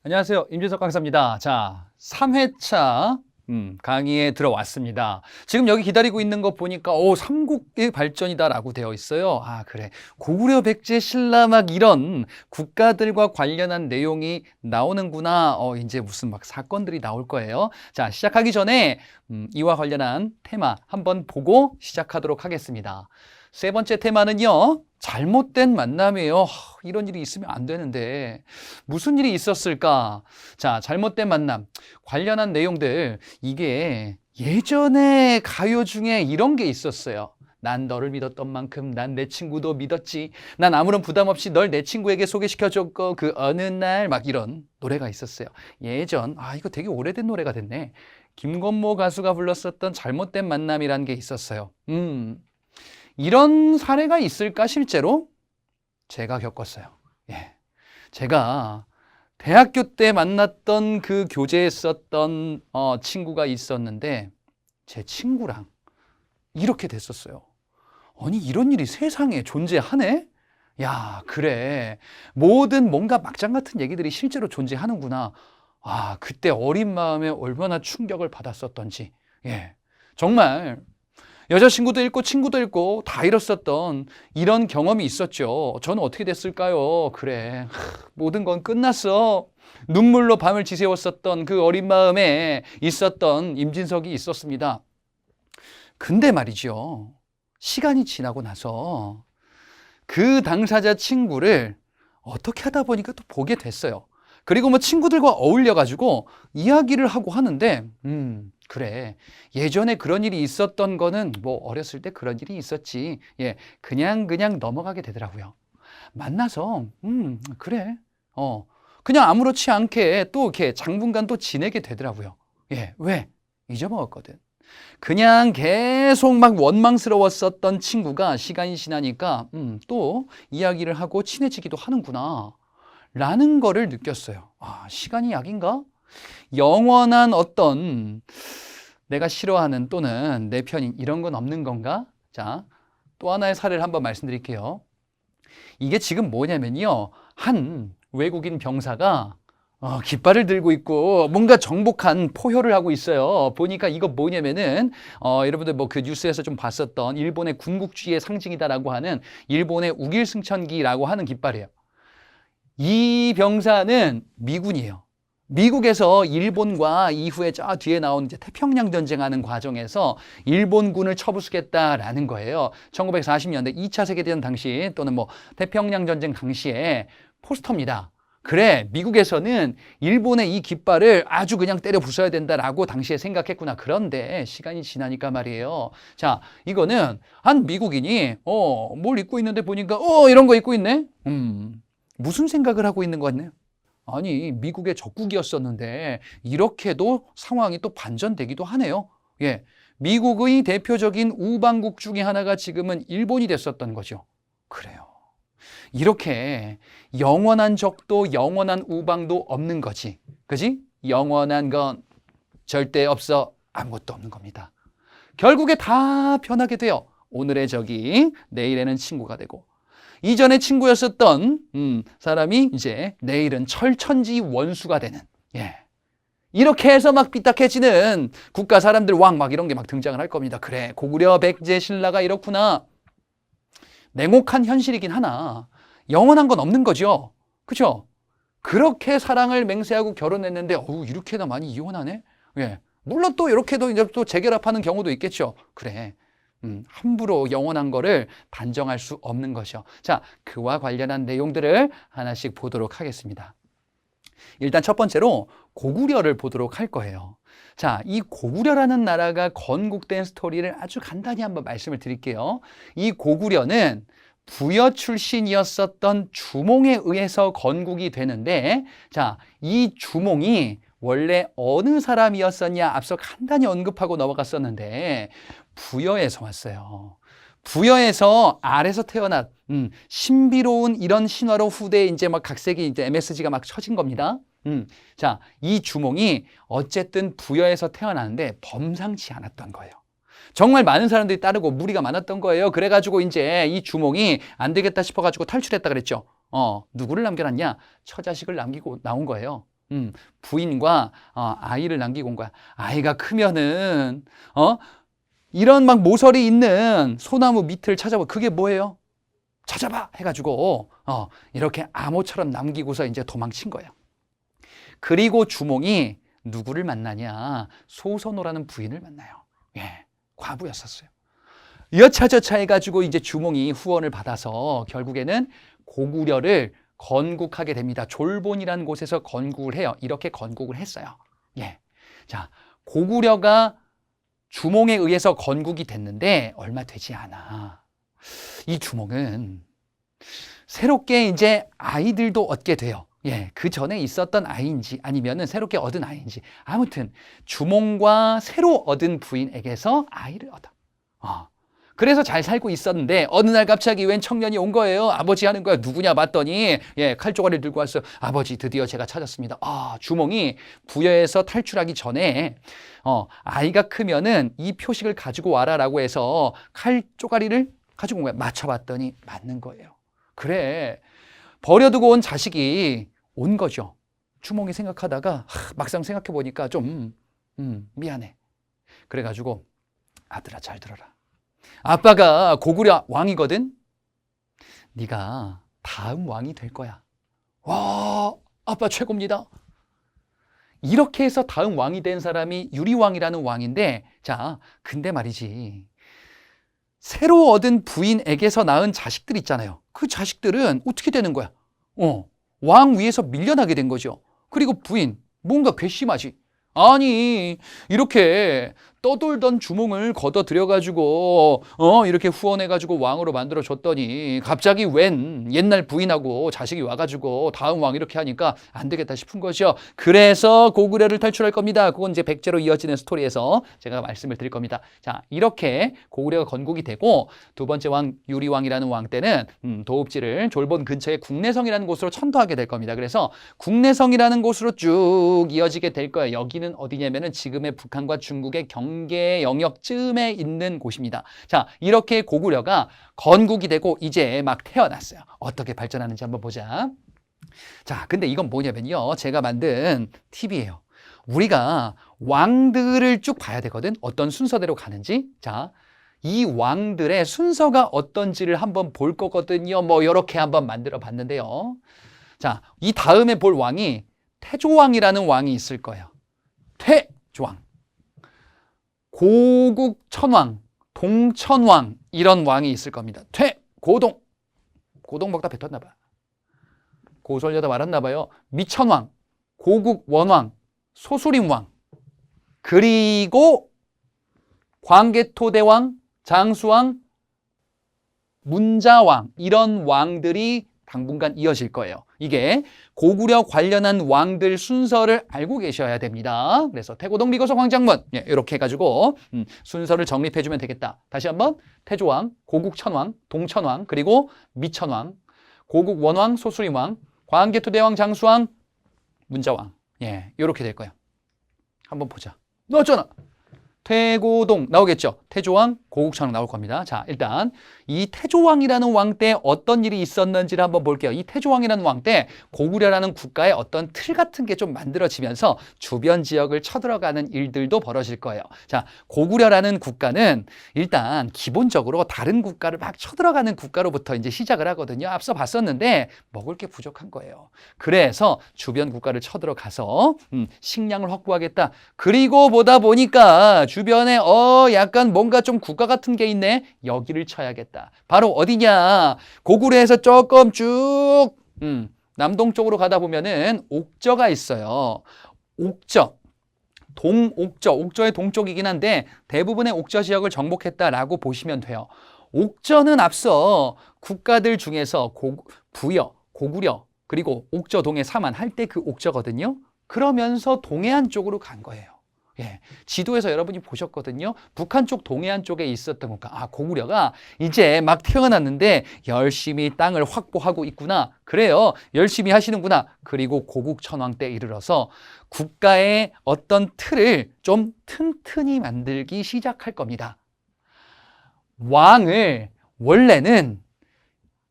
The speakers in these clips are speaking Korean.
안녕하세요. 임준석 강사입니다. 자, 3회차 강의에 들어왔습니다. 지금 여기 기다리고 있는 거 보니까 삼국의 발전이다라고 되어 있어요. 아, 그래. 고구려, 백제, 신라 막 이런 국가들과 관련한 내용이 나오는구나. 이제 무슨 막 사건들이 나올 거예요. 자, 시작하기 전에 이와 관련한 테마 한번 보고 시작하도록 하겠습니다. 세 번째 테마는요, 잘못된 만남이에요. 이런 일이 있으면 안 되는데 무슨 일이 있었을까? 자, 잘못된 만남 관련한 내용들, 이게 예전에 가요 중에 이런 게 있었어요. 난 너를 믿었던 만큼 난 내 친구도 믿었지. 난 아무런 부담 없이 널 내 친구에게 소개시켜줬고 그 어느 날, 막 이런 노래가 있었어요. 예전, 이거 되게 오래된 노래가 됐네. 김건모 가수가 불렀었던 잘못된 만남이라는 게 있었어요. 이런 사례가 있을까, 실제로? 제가 겪었어요. 예. 제가 대학교 때 만났던 그 교재에 썼던 친구가 있었는데, 제 친구랑 이렇게 됐었어요. 아니, 이런 일이 세상에 존재하네? 야, 그래. 모든 뭔가 막장 같은 얘기들이 실제로 존재하는구나. 그때 어린 마음에 얼마나 충격을 받았었던지. 예. 정말 여자친구도 잃고 친구도 잃고 다 잃었었던 이런 경험이 있었죠. 저는 어떻게 됐을까요? 그래, 모든 건 끝났어. 눈물로 밤을 지새웠었던 그 어린 마음에 있었던 임진석이 있었습니다. 근데 말이죠, 시간이 지나고 나서 그 당사자 친구를 어떻게 하다 보니까 또 보게 됐어요. 그리고 뭐 친구들과 어울려가지고 이야기를 하고 하는데, 그래, 예전에 그런 일이 있었던 거는 뭐 어렸을 때 그런 일이 있었지. 예, 그냥 넘어가게 되더라고요. 만나서, 그래, 그냥 아무렇지 않게 또 이렇게 당분간 또 지내게 되더라고요. 예, 왜? 잊어먹었거든. 그냥 계속 막 원망스러웠었던 친구가 시간이 지나니까 또 이야기를 하고 친해지기도 하는구나 라는 거를 느꼈어요. 시간이 약인가? 영원한 어떤 내가 싫어하는 또는 내 편인 이런 건 없는 건가? 자, 또 하나의 사례를 한번 말씀드릴게요. 이게 지금 뭐냐면요, 한 외국인 병사가 깃발을 들고 있고 뭔가 정복한 포효를 하고 있어요. 보니까 이거 뭐냐면은 여러분들 뭐 그 뉴스에서 좀 봤었던 일본의 군국주의의 상징이다라고 하는 일본의 우길승천기라고 하는 깃발이에요. 이 병사는 미군이에요. 미국에서 일본과 이후에 저 뒤에 나온 이제 태평양 전쟁하는 과정에서 일본군을 쳐부수겠다라는 거예요. 1940년대 2차 세계대전 당시 또는 뭐 태평양 전쟁 당시에 포스터입니다. 그래, 미국에서는 일본의 이 깃발을 아주 그냥 때려 부숴야 된다라고 당시에 생각했구나. 그런데 시간이 지나니까 말이에요. 자, 이거는 한 미국인이 뭘 입고 있는데 보니까 이런 거 입고 있네. 무슨 생각을 하고 있는 거 같네요. 아니, 미국의 적국이었었는데 이렇게도 상황이 또 반전되기도 하네요. 예, 미국의 대표적인 우방국 중에 하나가 지금은 일본이 됐었던 거죠. 그래요. 이렇게 영원한 적도 영원한 우방도 없는 거지. 그지? 영원한 건 절대 없어. 아무것도 없는 겁니다. 결국에 다 변하게 돼요. 오늘의 적이 내일에는 친구가 되고, 이전에 친구였었던 사람이 이제 내일은 철천지 원수가 되는, 예, 이렇게 해서 막 삐딱해지는 국가 사람들, 왕 막 이런 게 막 등장을 할 겁니다. 그래, 고구려, 백제, 신라가 이렇구나. 냉혹한 현실이긴 하나 영원한 건 없는 거죠. 그렇죠? 그렇게 사랑을 맹세하고 결혼했는데 이렇게나 많이 이혼하네. 예, 물론 또 이렇게도 이제 또 재결합하는 경우도 있겠죠. 그래, 함부로 영원한 거를 단정할 수 없는 것이요. 자, 그와 관련한 내용들을 하나씩 보도록 하겠습니다. 일단 첫 번째로 고구려를 보도록 할 거예요. 자, 이 고구려라는 나라가 건국된 스토리를 아주 간단히 한번 말씀을 드릴게요. 이 고구려는 부여 출신이었었던 주몽에 의해서 건국이 되는데, 자, 이 주몽이 원래 어느 사람이었었냐 앞서 간단히 언급하고 넘어갔었는데 부여에서 왔어요. 부여에서 알에서 태어난 신비로운 이런 신화로 후대에 이제 막 각색이 이제 MSG가 막 쳐진 겁니다. 자, 이 주몽이 어쨌든 부여에서 태어나는데 범상치 않았던 거예요. 정말 많은 사람들이 따르고 무리가 많았던 거예요. 그래가지고 이제 이 주몽이 안 되겠다 싶어가지고 탈출했다 그랬죠. 누구를 남겨놨냐? 처자식을 남기고 나온 거예요. 부인과 아이를 남기고 온 거야. 아이가 크면은 이런 막 모서리 있는 소나무 밑을 찾아봐. 그게 뭐예요? 찾아봐 해가지고 이렇게 암호처럼 남기고서 이제 도망친 거예요. 그리고 주몽이 누구를 만나냐? 소선호라는 부인을 만나요. 예, 과부였었어요. 여차저차 해가지고 이제 주몽이 후원을 받아서 결국에는 고구려를 건국하게 됩니다. 졸본이라는 곳에서 건국을 해요. 이렇게 건국을 했어요. 예. 자, 고구려가 주몽에 의해서 건국이 됐는데 얼마 되지 않아. 이 주몽은 새롭게 이제 아이들도 얻게 돼요. 예, 그 전에 있었던 아이인지 아니면은 새롭게 얻은 아이인지 아무튼 주몽과 새로 얻은 부인에게서 아이를 얻어. 그래서 잘 살고 있었는데 어느 날 갑자기 웬 청년이 온 거예요. 아버지 하는 거야. 누구냐 봤더니 칼조가리를 들고 왔어요. 아버지 드디어 제가 찾았습니다. 주몽이 부여에서 탈출하기 전에 아이가 크면은 이 표식을 가지고 와라라고 해서 칼조가리를 가지고 온 거야. 맞춰봤더니 맞는 거예요. 그래, 버려두고 온 자식이 온 거죠. 주몽이 생각하다가 막상 생각해 보니까 좀 미안해. 그래가지고 아들아 잘 들어라. 아빠가 고구려 왕이거든. 네가 다음 왕이 될 거야. 와, 아빠 최고입니다. 이렇게 해서 다음 왕이 된 사람이 유리왕이라는 왕인데, 자, 근데 말이지, 새로 얻은 부인에게서 낳은 자식들 있잖아요. 그 자식들은 어떻게 되는 거야? 왕 위에서 밀려나게 된 거죠. 그리고 부인, 뭔가 괘씸하지. 아니, 이렇게 떠돌던 주몽을 걷어들여가지고 이렇게 후원해가지고 왕으로 만들어줬더니 갑자기 웬 옛날 부인하고 자식이 와가지고 다음 왕 이렇게 하니까 안 되겠다 싶은 거죠. 그래서 고구려를 탈출할 겁니다. 그건 이제 백제로 이어지는 스토리에서 제가 말씀을 드릴 겁니다. 자, 이렇게 고구려가 건국이 되고 두 번째 왕 유리왕이라는 왕 때는 도읍지를 졸본 근처의 국내성이라는 곳으로 천도하게 될 겁니다. 그래서 국내성이라는 곳으로 쭉 이어지게 될 거예요. 여기는 어디냐면은 지금의 북한과 중국의 경계 영역쯤에 있는 곳입니다. 자, 이렇게 고구려가 건국이 되고 이제 막 태어났어요. 어떻게 발전하는지 한번 보자. 자, 근데 이건 뭐냐면요. 제가 만든 팁이에요. 우리가 왕들을 쭉 봐야 되거든. 어떤 순서대로 가는지. 자, 이 왕들의 순서가 어떤지를 한번 볼 거거든요. 뭐 이렇게 한번 만들어 봤는데요. 자, 이 다음에 볼 왕이 태조왕이라는 왕이 있을 거예요. 태조왕. 고국천왕, 동천왕 이런 왕이 있을 겁니다. 고동 먹다 뱉었나 봐. 고솔려다 말았나 봐요. 미천왕, 고국원왕, 소수림왕, 그리고 광개토대왕, 장수왕, 문자왕 이런 왕들이 당분간 이어질 거예요. 이게 고구려 관련한 왕들 순서를 알고 계셔야 됩니다. 그래서 태고동 미고성 황장문 이렇게 해가지고 순서를 정립해주면 되겠다. 다시 한번 태조왕, 고국천왕, 동천왕, 그리고 미천왕, 고국원왕, 소수림왕, 광개토대왕, 장수왕, 문자왕 이렇게 될 거예요. 한번 보자. 나왔잖아. 태고동 나오겠죠. 태조왕, 고국천왕 나올 겁니다. 자, 일단 이 태조왕이라는 왕 때 어떤 일이 있었는지를 한번 볼게요. 이 태조왕이라는 왕 때 고구려라는 국가의 어떤 틀 같은 게 좀 만들어지면서 주변 지역을 쳐들어가는 일들도 벌어질 거예요. 자, 고구려라는 국가는 일단 기본적으로 다른 국가를 막 쳐들어가는 국가로부터 이제 시작을 하거든요. 앞서 봤었는데 먹을 게 부족한 거예요. 그래서 주변 국가를 쳐들어가서 식량을 확보하겠다. 그리고 보다 보니까 주변에 약간 뭔가 좀 국가 같은 게 있네. 여기를 쳐야겠다. 바로 어디냐? 고구려에서 조금 쭉 남동쪽으로 가다 보면은 옥저가 있어요. 옥저, 동옥저, 옥저의 동쪽이긴 한데 대부분의 옥저 지역을 정복했다라고 보시면 돼요. 옥저는 앞서 국가들 중에서 부여, 고구려, 그리고 옥저, 동해, 사만 할 때 그 옥저거든요. 그러면서 동해안 쪽으로 간 거예요. 지도에서 여러분이 보셨거든요. 북한 쪽 동해안 쪽에 있었던 국가. 고구려가 이제 막 태어났는데 열심히 땅을 확보하고 있구나. 그래요. 열심히 하시는구나. 그리고 고국천왕 때 이르러서 국가의 어떤 틀을 좀 튼튼히 만들기 시작할 겁니다. 왕을 원래는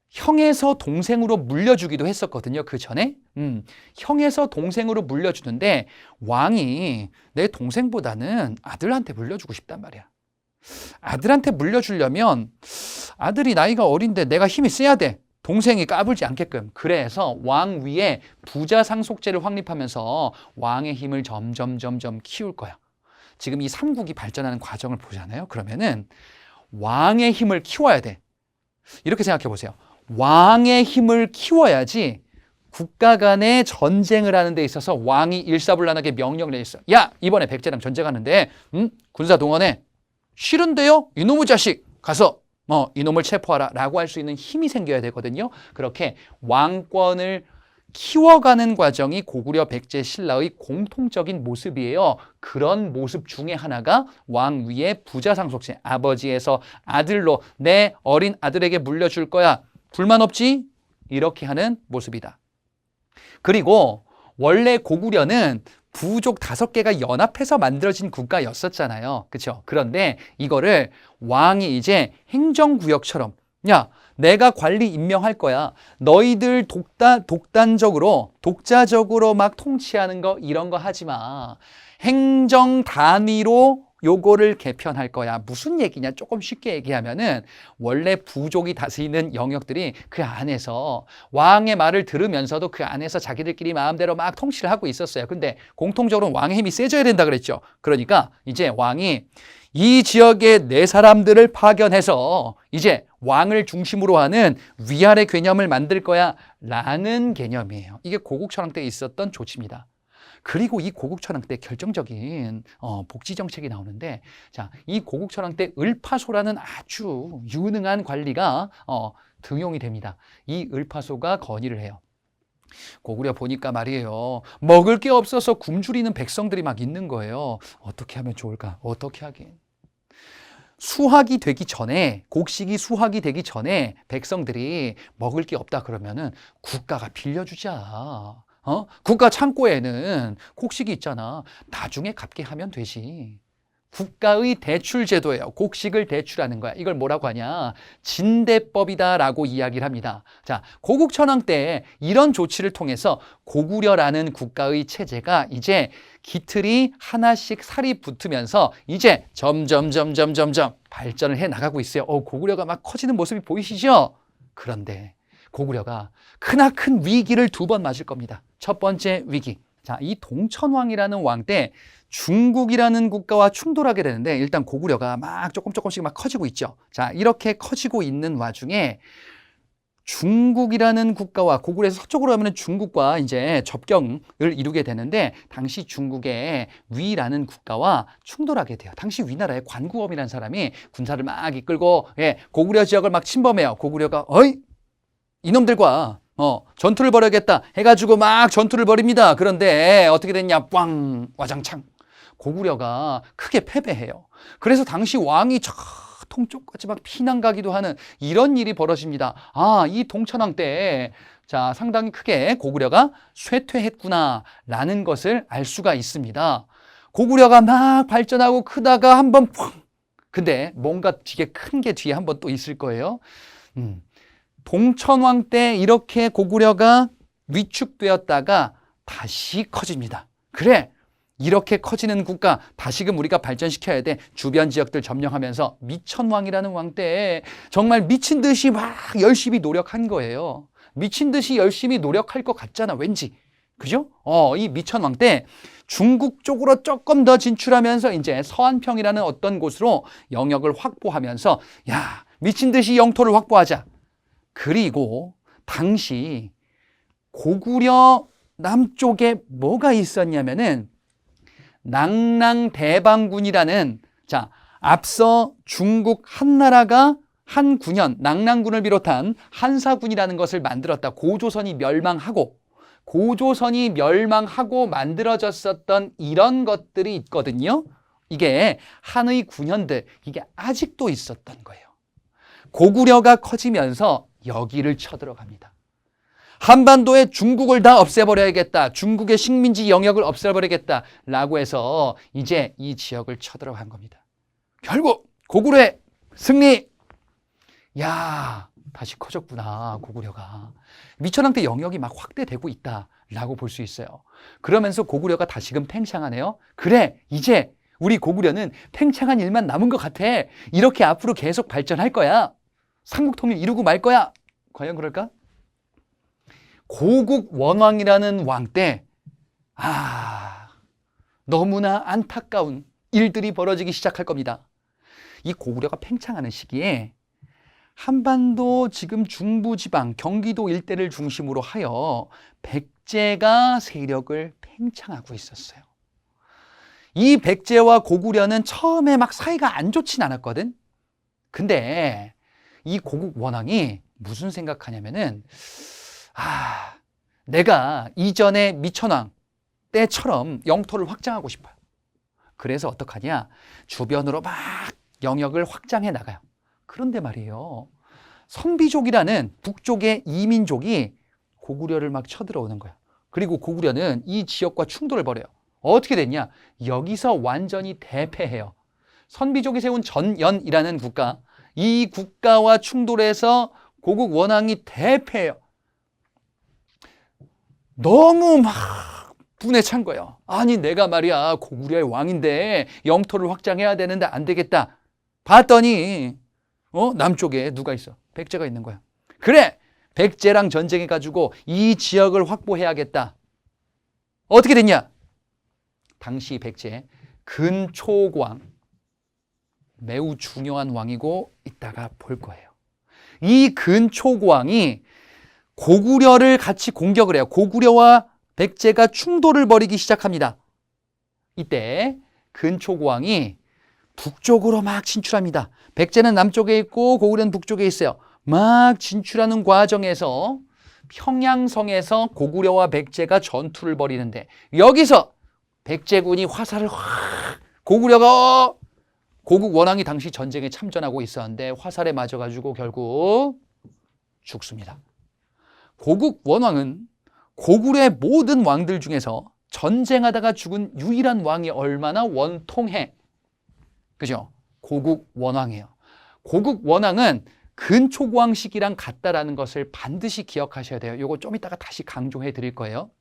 형에서 동생으로 물려주기도 했었거든요. 그 전에. 형에서 동생으로 물려주는데 왕이 내 동생보다는 아들한테 물려주고 싶단 말이야. 아들한테 물려주려면 아들이 나이가 어린데 내가 힘이 세야 돼. 동생이 까불지 않게끔. 그래서 왕 위에 부자 상속제를 확립하면서 왕의 힘을 점점 키울 거야. 지금 이 삼국이 발전하는 과정을 보잖아요. 그러면은 왕의 힘을 키워야 돼. 이렇게 생각해 보세요. 왕의 힘을 키워야지 국가 간의 전쟁을 하는 데 있어서 왕이 일사불란하게 명령을 내렸어. 야, 이번에 백제랑 전쟁하는데 군사 동원해. 싫은데요? 이놈의 자식 가서 이놈을 체포하라 라고 할 수 있는 힘이 생겨야 되거든요. 그렇게 왕권을 키워가는 과정이 고구려 백제 신라의 공통적인 모습이에요. 그런 모습 중에 하나가 왕 위에 부자 상속제, 아버지에서 아들로 내 어린 아들에게 물려줄 거야. 불만 없지? 이렇게 하는 모습이다. 그리고 원래 고구려는 부족 5개가 연합해서 만들어진 국가였었잖아요. 그렇죠? 그런데 이거를 왕이 이제 행정구역처럼 야, 내가 관리 임명할 거야. 너희들 독자적으로 막 통치하는 거 이런 거 하지 마. 행정 단위로 요거를 개편할 거야. 무슨 얘기냐? 조금 쉽게 얘기하면은 원래 부족이 다스리는 영역들이 그 안에서 왕의 말을 들으면서도 그 안에서 자기들끼리 마음대로 막 통치를 하고 있었어요. 근데 공통적으로 왕의 힘이 세져야 된다 그랬죠. 그러니까 이제 왕이 이 지역에 내 사람들을 파견해서 이제 왕을 중심으로 하는 위아래 개념을 만들 거야 라는 개념이에요. 이게 고국천왕 때 있었던 조치입니다. 그리고 이 고국천왕 때 결정적인 복지 정책이 나오는데, 자, 이 고국천왕 때 을파소라는 아주 유능한 관리가 등용이 됩니다. 이 을파소가 건의를 해요. 고구려 보니까 말이에요. 먹을 게 없어서 굶주리는 백성들이 막 있는 거예요. 어떻게 하면 좋을까? 어떻게 하긴? 수확이 되기 전에, 곡식이 수확이 되기 전에 백성들이 먹을 게 없다 그러면은 국가가 빌려주자. 국가 창고에는 곡식이 있잖아. 나중에 갚게 하면 되지. 국가의 대출 제도예요. 곡식을 대출하는 거야. 이걸 뭐라고 하냐? 진대법이다라고 이야기를 합니다. 자, 고국천왕 때 이런 조치를 통해서 고구려라는 국가의 체제가 이제 기틀이 하나씩 살이 붙으면서 이제 점점 발전을 해 나가고 있어요. 고구려가 막 커지는 모습이 보이시죠? 그런데 고구려가 크나큰 위기를 2번 맞을 겁니다. 첫 번째 위기. 자, 이 동천왕이라는 왕 때 중국이라는 국가와 충돌하게 되는데 일단 고구려가 막 조금씩 막 커지고 있죠. 자, 이렇게 커지고 있는 와중에 중국이라는 국가와 고구려에서 서쪽으로 가면 중국과 이제 접경을 이루게 되는데 당시 중국의 위라는 국가와 충돌하게 돼요. 당시 위나라의 관구엄이라는 사람이 군사를 막 이끌고 고구려 지역을 막 침범해요. 고구려가 이놈들과 전투를 벌여야겠다 해가지고 막 전투를 벌입니다. 그런데 어떻게 됐냐? 꽝 와장창 고구려가 크게 패배해요. 그래서 당시 왕이 동쪽까지 막 피난 가기도 하는 이런 일이 벌어집니다. 이 동천왕 때 자, 상당히 크게 고구려가 쇠퇴했구나라는 것을 알 수가 있습니다. 고구려가 막 발전하고 크다가 한번 펑! 근데 뭔가 되게 큰 게 뒤에 한번 또 있을 거예요. 동천왕 때 이렇게 고구려가 위축되었다가 다시 커집니다. 그래, 이렇게 커지는 국가 다시금 우리가 발전시켜야 돼. 주변 지역들 점령하면서 미천왕이라는 왕 때 정말 미친 듯이 막 열심히 노력한 거예요. 미친 듯이 열심히 노력할 것 같잖아, 왠지. 그죠? 이 미천왕 때 중국 쪽으로 조금 더 진출하면서 이제 서안평이라는 어떤 곳으로 영역을 확보하면서 야, 미친 듯이 영토를 확보하자. 그리고 당시 고구려 남쪽에 뭐가 있었냐면은 낭랑대방군이라는, 자, 앞서 중국 한나라가 한군현, 낭랑군을 비롯한 한사군이라는 것을 만들었다. 고조선이 멸망하고 만들어졌었던 이런 것들이 있거든요. 이게 한의 군현들, 이게 아직도 있었던 거예요. 고구려가 커지면서 여기를 쳐들어갑니다. 한반도에 중국을 다 없애버려야겠다. 중국의 식민지 영역을 없애버리겠다. 라고 해서 이제 이 지역을 쳐들어간 겁니다. 결국 고구려의 승리. 야, 다시 커졌구나, 고구려가. 미천왕 때 영역이 막 확대되고 있다라고 볼 수 있어요. 그러면서 고구려가 다시금 팽창하네요. 그래, 이제 우리 고구려는 팽창한 일만 남은 것 같아. 이렇게 앞으로 계속 발전할 거야. 삼국통일 이루고 말 거야. 과연 그럴까? 고국 원왕이라는 왕 때, 너무나 안타까운 일들이 벌어지기 시작할 겁니다. 이 고구려가 팽창하는 시기에 한반도 지금 중부지방 경기도 일대를 중심으로 하여 백제가 세력을 팽창하고 있었어요. 이 백제와 고구려는 처음에 막 사이가 안 좋진 않았거든. 근데 이 고국 원왕이 무슨 생각하냐면은 내가 이전에 미천왕 때처럼 영토를 확장하고 싶어요. 그래서 어떡하냐? 주변으로 막 영역을 확장해 나가요. 그런데 말이에요. 선비족이라는 북쪽의 이민족이 고구려를 막 쳐들어오는 거예요. 그리고 고구려는 이 지역과 충돌을 벌여요. 어떻게 됐냐? 여기서 완전히 대패해요. 선비족이 세운 전연이라는 국가, 이 국가와 충돌해서 고국 원왕이 대패해요. 너무 막 분에 찬 거예요. 아니 내가 말이야 고구려의 왕인데 영토를 확장해야 되는데 안 되겠다. 봤더니 남쪽에 누가 있어? 백제가 있는 거야. 그래, 백제랑 전쟁해가지고 이 지역을 확보해야겠다. 어떻게 됐냐? 당시 백제 근초고왕, 매우 중요한 왕이고 이따가 볼 거예요. 이 근초고왕이 고구려를 같이 공격을 해요. 고구려와 백제가 충돌을 벌이기 시작합니다. 이때 근초고왕이 북쪽으로 막 진출합니다. 백제는 남쪽에 있고 고구려는 북쪽에 있어요. 막 진출하는 과정에서 평양성에서 고구려와 백제가 전투를 벌이는데 여기서 백제군이 화살을 고구려가 고국 원왕이 당시 전쟁에 참전하고 있었는데 화살에 맞아가지고 결국 죽습니다. 고국 원왕은 고구려의 모든 왕들 중에서 전쟁하다가 죽은 유일한 왕이 얼마나 원통해. 그죠? 고국 원왕이에요. 고국 원왕은 근초고왕 시기랑 같다라는 것을 반드시 기억하셔야 돼요. 이거 좀 이따가 다시 강조해 드릴 거예요.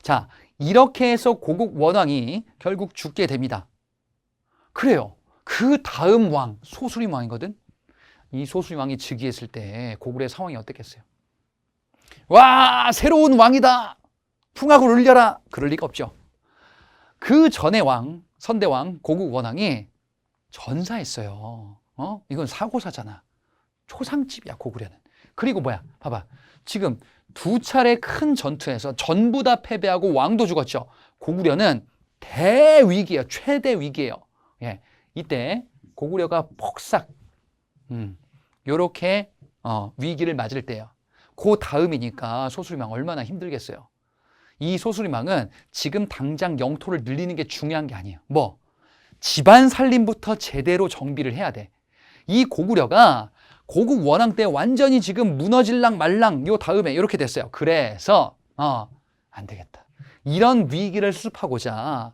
자, 이렇게 해서 고국 원왕이 결국 죽게 됩니다. 그래요. 그 다음 왕, 소수림 왕이거든. 이 소수림 왕이 즉위했을 때 고구려의 상황이 어땠겠어요? 와, 새로운 왕이다. 풍악을 울려라. 그럴 리가 없죠. 그 전의 왕, 선대왕, 고국 원왕이 전사했어요. 이건 사고사잖아. 초상집이야, 고구려는. 그리고 뭐야? 봐봐. 지금 두 차례 큰 전투에서 전부 다 패배하고 왕도 죽었죠. 고구려는 대위기예요. 최대 위기예요. 예. 이때 고구려가 폭삭, 요렇게 위기를 맞을 때예요. 그 다음이니까 소수림왕 얼마나 힘들겠어요. 이 소수림왕은 지금 당장 영토를 늘리는 게 중요한 게 아니에요. 뭐? 집안 살림부터 제대로 정비를 해야 돼. 이 고구려가 고국 원왕 때 완전히 지금 무너질랑 말랑 요 다음에 이렇게 됐어요. 그래서 안 되겠다. 이런 위기를 수습하고자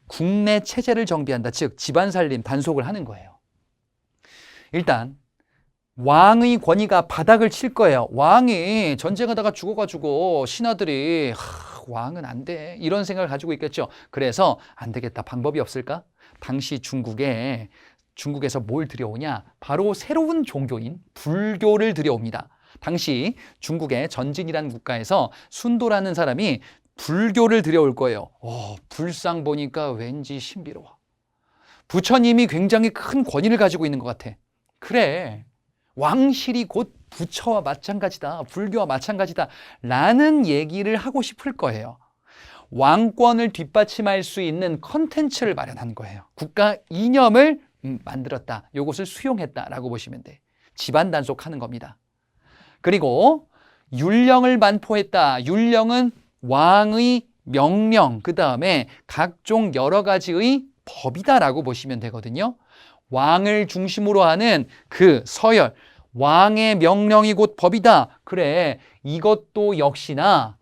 국내 체제를 정비한다. 즉 집안 살림 단속을 하는 거예요. 일단 왕의 권위가 바닥을 칠 거예요. 왕이 전쟁하다가 죽어가지고 신하들이 왕은 안 돼. 이런 생각을 가지고 있겠죠. 그래서 안 되겠다. 방법이 없을까? 당시 중국에서 뭘 들여오냐? 바로 새로운 종교인 불교를 들여옵니다. 당시 중국의 전진이라는 국가에서 순도라는 사람이 불교를 들여올 거예요. 불상 보니까 왠지 신비로워. 부처님이 굉장히 큰 권위를 가지고 있는 것 같아. 그래. 왕실이 곧 부처와 마찬가지다. 불교와 마찬가지다. 라는 얘기를 하고 싶을 거예요. 왕권을 뒷받침할 수 있는 컨텐츠를 마련한 거예요. 국가 이념을 만들었다. 이것을 수용했다라고 보시면 돼. 집안 단속하는 겁니다. 그리고 율령을 반포했다. 율령은 왕의 명령, 그 다음에 각종 여러 가지의 법이다라고 보시면 되거든요. 왕을 중심으로 하는 그 서열, 왕의 명령이 곧 법이다. 그래, 이것도 역시나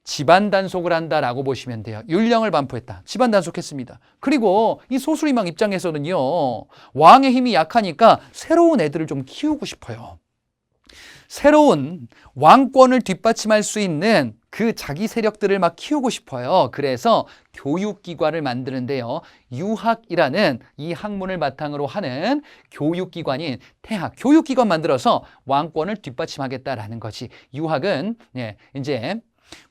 집안 단속을 한다라고 보시면 돼요. 율령을 반포했다. 집안 단속했습니다. 그리고 이 소수림왕 입장에서는요, 왕의 힘이 약하니까 새로운 애들을 좀 키우고 싶어요. 새로운 왕권을 뒷받침할 수 있는 그 자기 세력들을 막 키우고 싶어요. 그래서 교육기관을 만드는데요. 유학이라는 이 학문을 바탕으로 하는 교육기관인 태학, 교육기관 만들어서 왕권을 뒷받침하겠다라는 거지. 유학은 이제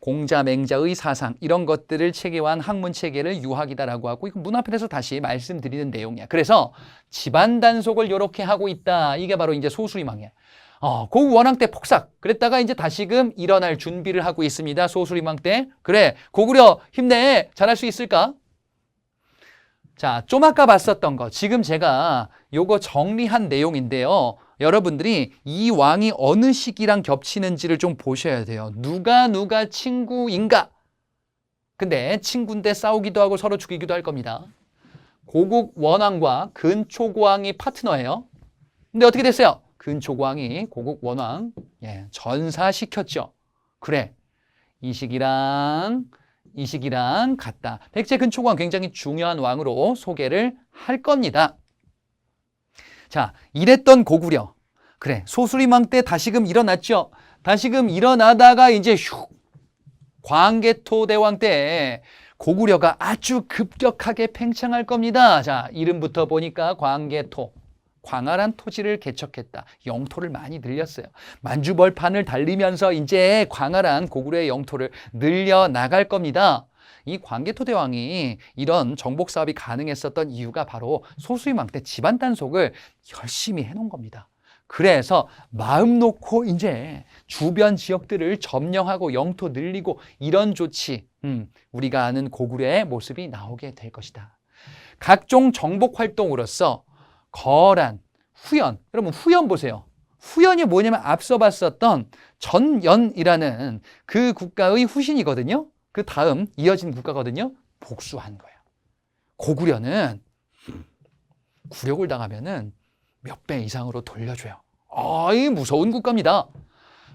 공자, 맹자의 사상 이런 것들을 체계화한 학문 체계를 유학이다라고 하고, 이거 문 앞에서 다시 말씀드리는 내용이야. 그래서 집안 단속을 이렇게 하고 있다. 이게 바로 이제 소수림왕이야. 고국 원왕 때 폭삭 그랬다가 이제 다시금 일어날 준비를 하고 있습니다. 소수림왕 때. 그래, 고구려 힘내. 잘할 수 있을까? 자, 좀 아까 봤었던 거 지금 제가 요거 정리한 내용인데요. 여러분들이 이 왕이 어느 시기랑 겹치는지를 좀 보셔야 돼요. 누가 친구인가? 근데 친구인데 싸우기도 하고 서로 죽이기도 할 겁니다. 고국 원왕과 근초고왕이 파트너예요. 근데 어떻게 됐어요? 근초고왕이 고국 원왕 전사시켰죠. 그래, 이 시기랑 같다. 백제 근초고왕 굉장히 중요한 왕으로 소개를 할 겁니다. 자, 이랬던 고구려. 그래, 소수림왕 때 다시금 일어났죠. 다시금 일어나다가 이제 광개토대왕 때 고구려가 아주 급격하게 팽창할 겁니다. 자, 이름부터 보니까 광개토. 광활한 토지를 개척했다. 영토를 많이 늘렸어요. 만주벌판을 달리면서 이제 광활한 고구려의 영토를 늘려 나갈 겁니다. 이 광개토대왕이 이런 정복 사업이 가능했었던 이유가 바로 소수림왕 때 집안 단속을 열심히 해놓은 겁니다. 그래서 마음 놓고 이제 주변 지역들을 점령하고 영토 늘리고 이런 조치, 우리가 아는 고구려의 모습이 나오게 될 것이다. 각종 정복 활동으로서 거란, 후연. 여러분 후연 보세요. 후연이 뭐냐면 앞서 봤었던 전연이라는 그 국가의 후신이거든요. 그 다음 이어진 국가거든요. 복수한 거예요. 고구려는 굴욕을 당하면은 몇 배 이상으로 돌려줘요. 이 무서운 국가입니다.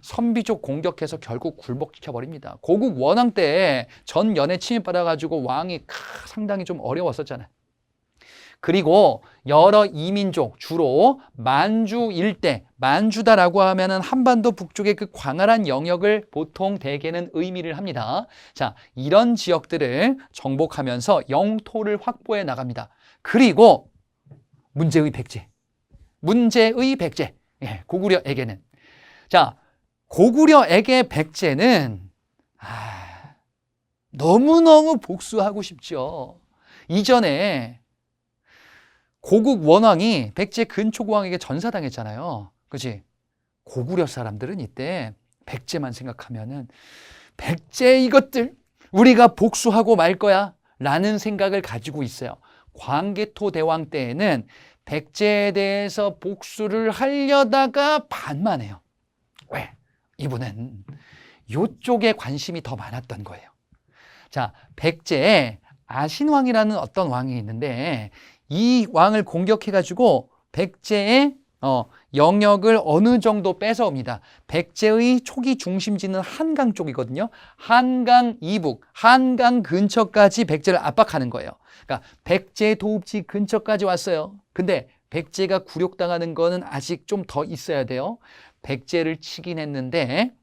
선비족 공격해서 결국 굴복시켜버립니다. 고국 원왕 때 전연에 침입받아가지고 왕이 상당히 좀 어려웠었잖아요. 그리고 여러 이민족, 주로 만주 일대, 만주다라고 하면은 한반도 북쪽의 그 광활한 영역을 보통 대개는 의미를 합니다. 자, 이런 지역들을 정복하면서 영토를 확보해 나갑니다. 그리고 문제의 백제, 고구려에게는. 자, 고구려에게 백제는 너무너무 복수하고 싶죠. 이전에 고국 원왕이 백제 근초고왕에게 전사당했잖아요. 그렇지? 고구려 사람들은 이때 백제만 생각하면은 백제 이것들 우리가 복수하고 말 거야 라는 생각을 가지고 있어요. 광개토 대왕 때에는 백제에 대해서 복수를 하려다가 반만해요. 왜? 이분은 이쪽에 관심이 더 많았던 거예요. 자, 백제에 아신왕이라는 어떤 왕이 있는데 이 왕을 공격해가지고 백제의 영역을 어느 정도 뺏어옵니다. 백제의 초기 중심지는 한강 쪽이거든요. 한강 이북, 한강 근처까지 백제를 압박하는 거예요. 그러니까 백제 도읍지 근처까지 왔어요. 근데 백제가 굴욕당하는 거는 아직 좀 더 있어야 돼요. 백제를 치긴 했는데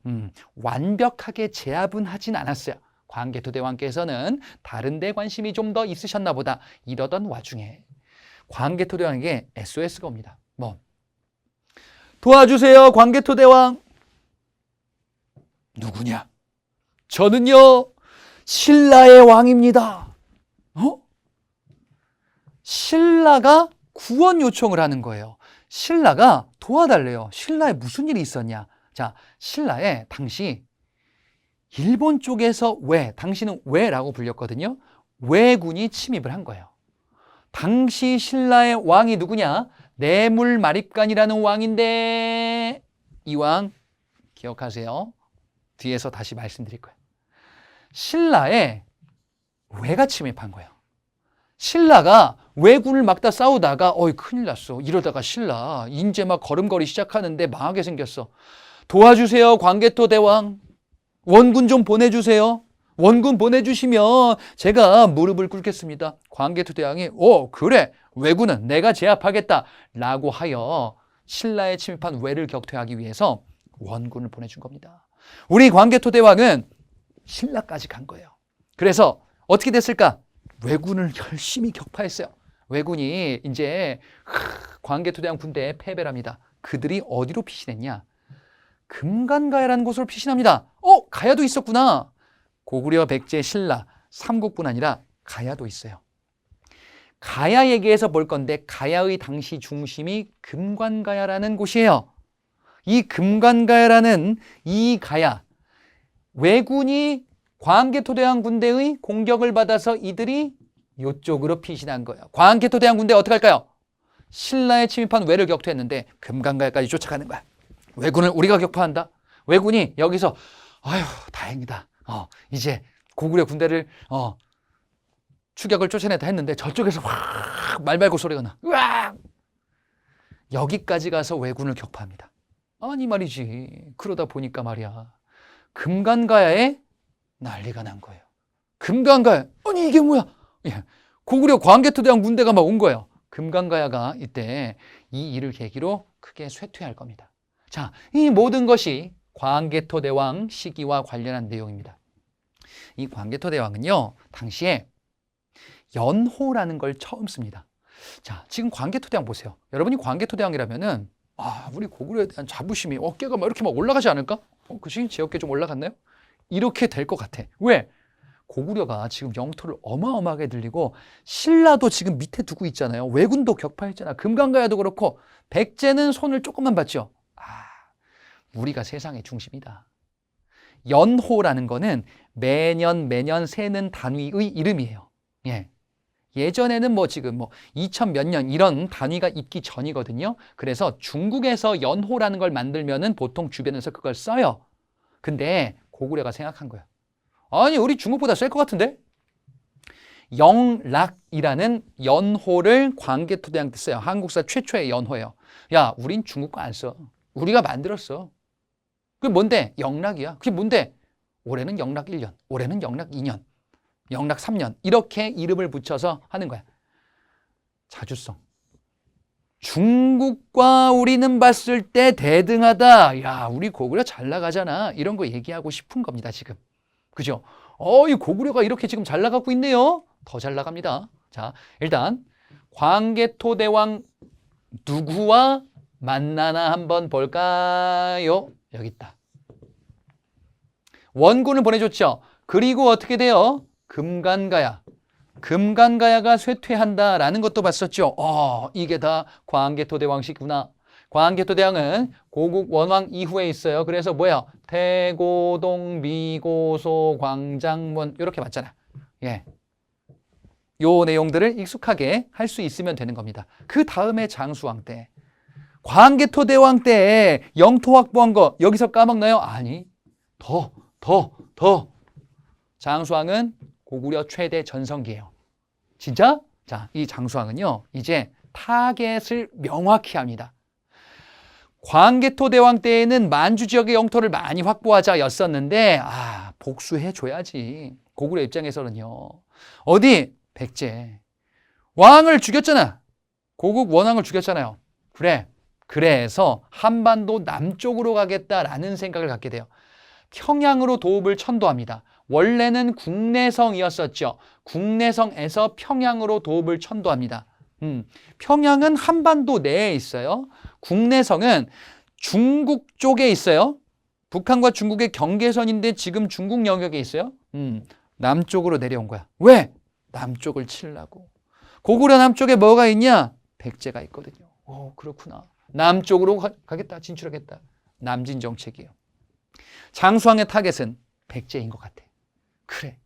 완벽하게 제압은 하진 않았어요. 광개토대왕께서는 다른 데 관심이 좀 더 있으셨나 보다. 이러던 와중에 광개토대왕에게 SOS가 옵니다. 도와주세요, 광개토대왕. 누구냐? 저는요, 신라의 왕입니다. 신라가 구원 요청을 하는 거예요. 신라가 도와달래요. 신라에 무슨 일이 있었냐? 자, 신라에 당시 일본 쪽에서 당시는 왜라고 불렸거든요. 왜군이 침입을 한 거예요. 당시 신라의 왕이 누구냐? 내물마립간이라는 왕인데 이 왕 기억하세요. 뒤에서 다시 말씀드릴 거예요. 신라에 왜가 침입한 거예요. 신라가 왜군을 막다 싸우다가 큰일 났어. 이러다가 신라 이제 막 걸음걸이 시작하는데 망하게 생겼어. 도와주세요, 광개토 대왕. 원군 좀 보내주세요. 원군 보내주시면 제가 무릎을 꿇겠습니다. 광개토대왕이 그래, 왜군은 내가 제압하겠다 라고 하여 신라에 침입한 왜를 격퇴하기 위해서 원군을 보내준 겁니다. 우리 광개토대왕은 신라까지 간 거예요. 그래서 어떻게 됐을까? 왜군을 열심히 격파했어요. 왜군이 이제 광개토대왕 군대에 패배를 합니다. 그들이 어디로 피신했냐? 금간가야라는 곳으로 피신합니다. 가야도 있었구나. 고구려, 백제, 신라 삼국뿐 아니라 가야도 있어요. 가야 얘기해서 볼 건데 가야의 당시 중심이 금관가야라는 곳이에요. 이 금관가야라는 이 가야, 왜군이 광개토대왕 군대의 공격을 받아서 이들이 이쪽으로 피신한 거예요. 광개토대왕 군대 어떻게 할까요? 신라에 침입한 왜를 격퇴했는데 금강가야까지 쫓아가는 거야. 왜군을 우리가 격파한다. 왜군이 여기서 아휴 다행이다. 이제 고구려 군대를 추격을 쫓아냈다 했는데 저쪽에서 확 말발굽 소리가 나. 으악! 여기까지 가서 왜군을 격파합니다. 아니 말이지. 그러다 보니까 말이야. 금강가야에 난리가 난 거예요. 금강가야. 아니 이게 뭐야? 고구려 광개토대왕 군대가 막 온 거예요. 금강가야가 이때 이 일을 계기로 크게 쇠퇴할 겁니다. 자, 이 모든 것이 광개토대왕 시기와 관련한 내용입니다. 이 광개토대왕은요, 당시에 연호라는 걸 처음 씁니다. 자, 지금 광개토대왕 보세요. 여러분이 광개토대왕이라면은 우리 고구려에 대한 자부심이 어깨가 막 이렇게 막 올라가지 않을까? 그치? 제 어깨 좀 올라갔나요? 이렇게 될 것 같아. 왜? 고구려가 지금 영토를 어마어마하게 들리고 신라도 지금 밑에 두고 있잖아요. 왜군도 격파했잖아. 금강가야도 그렇고 백제는 손을 조금만 봤죠. 우리가 세상의 중심이다. 연호라는 거는 매년 세는 단위의 이름이에요. 예전에는 지금 2000 몇 년 이런 단위가 있기 전이거든요. 그래서 중국에서 연호라는 걸 만들면은 보통 주변에서 그걸 써요. 근데 고구려가 생각한 거야. 아니 우리 중국보다 셀 것 같은데? 영락이라는 연호를 광개토대왕 때 써요. 한국사 최초의 연호예요. 야, 우린 중국 거 안 써. 우리가 만들었어. 그게 뭔데? 영락이야. 그게 뭔데? 올해는 영락 1년, 올해는 영락 2년, 영락 3년 이렇게 이름을 붙여서 하는 거야. 자주성. 중국과 우리는 봤을 때 대등하다. 야, 우리 고구려 잘 나가잖아. 이런 거 얘기하고 싶은 겁니다, 지금. 그죠? 이 고구려가 이렇게 지금 잘 나가고 있네요. 더 잘 나갑니다. 자, 일단 광개토대왕 누구와 만나나 한번 볼까요? 여기 있다. 원군을 보내줬죠. 그리고 어떻게 돼요? 금간가야. 금간가야가 쇠퇴한다라는 것도 봤었죠. 이게 다 광개토대왕시구나. 광개토대왕은 고국 원왕 이후에 있어요. 그래서 뭐야? 태고동, 미고소, 광장문 이렇게 봤잖아. 요 내용들을 익숙하게 할 수 있으면 되는 겁니다. 그 다음에 장수왕 때. 광개토대왕 때 영토 확보한 거 여기서 까먹나요? 아니. 더. 장수왕은 고구려 최대 전성기예요. 진짜? 자, 이 장수왕은요. 이제 타겟을 명확히 합니다. 광개토대왕 때에는 만주 지역의 영토를 많이 확보하자였었는데 복수해줘야지. 고구려 입장에서는요. 어디? 백제. 왕을 죽였잖아. 고국 원왕을 죽였잖아요. 그래서 한반도 남쪽으로 가겠다라는 생각을 갖게 돼요. 평양으로 도읍을 천도합니다. 원래는 국내성이었었죠. 국내성에서 평양으로 도읍을 천도합니다. 평양은 한반도 내에 있어요. 국내성은 중국 쪽에 있어요. 북한과 중국의 경계선인데 지금 중국 영역에 있어요. 남쪽으로 내려온 거야. 왜? 남쪽을 치려고. 고구려 남쪽에 뭐가 있냐? 백제가 있거든요. 그렇구나. 남쪽으로 가겠다. 진출하겠다. 남진 정책이에요. 장수왕의 타겟은 백제인 것 같아. 그래.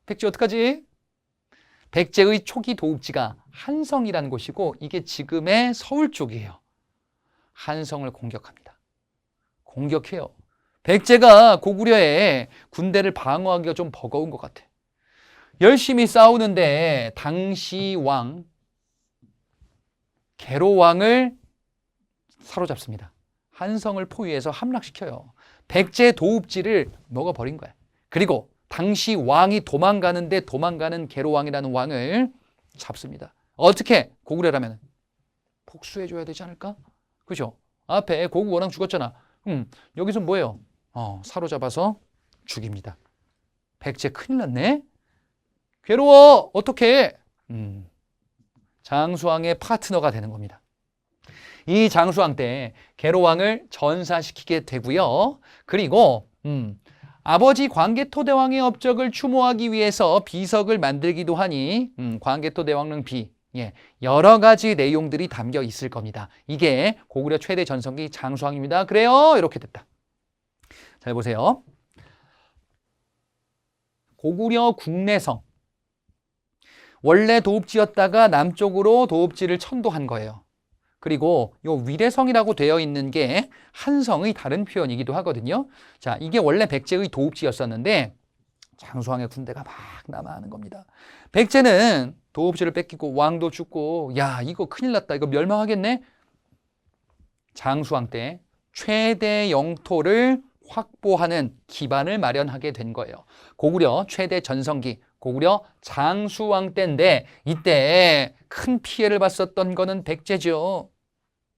백제 어떡하지? 백제의 초기 도읍지가 한성이라는 곳이고 이게 지금의 서울 쪽이에요. 한성을 공격합니다. 공격해요. 백제가 고구려의 군대를 방어하기가 좀 버거운 것 같아. 열심히 싸우는데 당시 왕 계로왕을 사로잡습니다. 한성을 포위해서 함락시켜요. 백제 도읍지를 먹어버린 거야. 그리고 당시 왕이 도망가는데 도망가는 게로왕이라는 왕을 잡습니다. 어떻게? 고구려라면 복수해줘야 되지 않을까? 그죠? 앞에 고구 원왕 죽었잖아. 여기서 뭐예요? 사로잡아서 죽입니다. 백제 큰일 났네? 괴로워! 어떡해? 장수왕의 파트너가 되는 겁니다. 이 장수왕 때 게로왕을 전사시키게 되고요. 그리고 아버지 광개토대왕의 업적을 추모하기 위해서 비석을 만들기도 하니 광개토대왕릉 비, 여러 가지 내용들이 담겨 있을 겁니다. 이게 고구려 최대 전성기 장수왕입니다. 그래요? 이렇게 됐다. 잘 보세요. 고구려 국내성. 원래 도읍지였다가 남쪽으로 도읍지를 천도한 거예요. 그리고 요 위례성이라고 되어 있는 게 한성의 다른 표현이기도 하거든요. 자, 이게 원래 백제의 도읍지였었는데 장수왕의 군대가 막 남하하는 겁니다. 백제는 도읍지를 뺏기고 왕도 죽고 야, 이거 큰일 났다. 이거 멸망하겠네. 장수왕 때 최대 영토를 확보하는 기반을 마련하게 된 거예요. 고구려 최대 전성기, 고구려 장수왕 때인데 이때 큰 피해를 봤었던 거는 백제죠.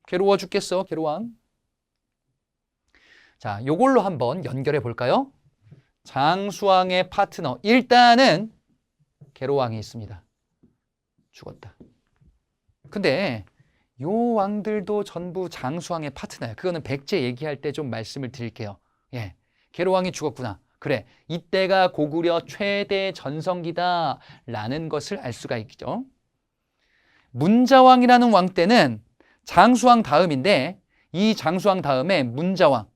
괴로워 죽겠어, 게로왕. 자, 요걸로 한번 연결해 볼까요? 장수왕의 파트너. 일단은 게로왕이 있습니다. 죽었다. 근데 요 왕들도 전부 장수왕의 파트너예요. 그거는 백제 얘기할 때 좀 말씀을 드릴게요. 게로왕이 죽었구나. 그래, 이때가 고구려 최대 전성기다 라는 것을 알 수가 있죠. 문자왕이라는 왕 때는 장수왕 다음인데 이 장수왕 다음에 문자왕.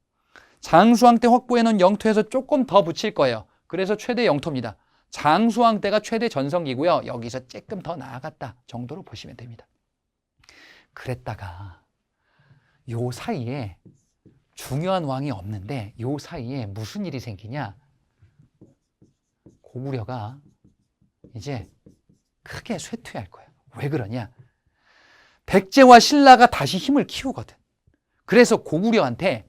장수왕 때 확보해놓은 영토에서 조금 더 붙일 거예요. 그래서 최대 영토입니다. 장수왕 때가 최대 전성기고요. 여기서 조금 더 나아갔다 정도로 보시면 됩니다. 그랬다가 요 사이에 중요한 왕이 없는데 요 사이에 무슨 일이 생기냐? 고구려가 이제 크게 쇠퇴할 거예요. 왜 그러냐? 백제와 신라가 다시 힘을 키우거든. 그래서 고구려한테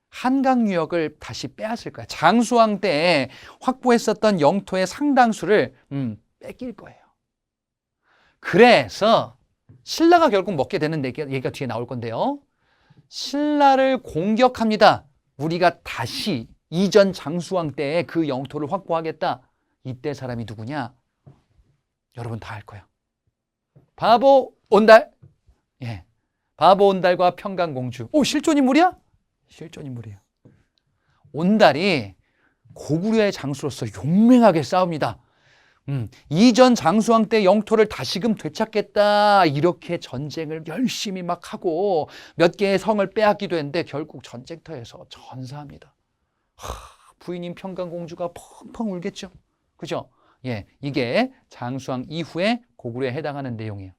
한강 유역을 다시 빼앗을 거야. 장수왕 때 확보했었던 영토의 상당수를 뺏길 거예요. 그래서 신라가 결국 먹게 되는 얘기가 뒤에 나올 건데요. 신라를 공격합니다. 우리가 다시 이전 장수왕 때의 그 영토를 확보하겠다. 이때 사람이 누구냐? 여러분 다 알 거예요. 바보 온달. 바보 온달과 평강공주. 실존 인물이야? 실존 인물이에요. 온달이 고구려의 장수로서 용맹하게 싸웁니다. 이전 장수왕 때 영토를 다시금 되찾겠다 이렇게 전쟁을 열심히 막 하고 몇 개의 성을 빼앗기도 했는데 결국 전쟁터에서 전사합니다. 부인인 평강공주가 펑펑 울겠죠. 그죠? 이게 장수왕 이후에 고구려에 해당하는 내용이에요.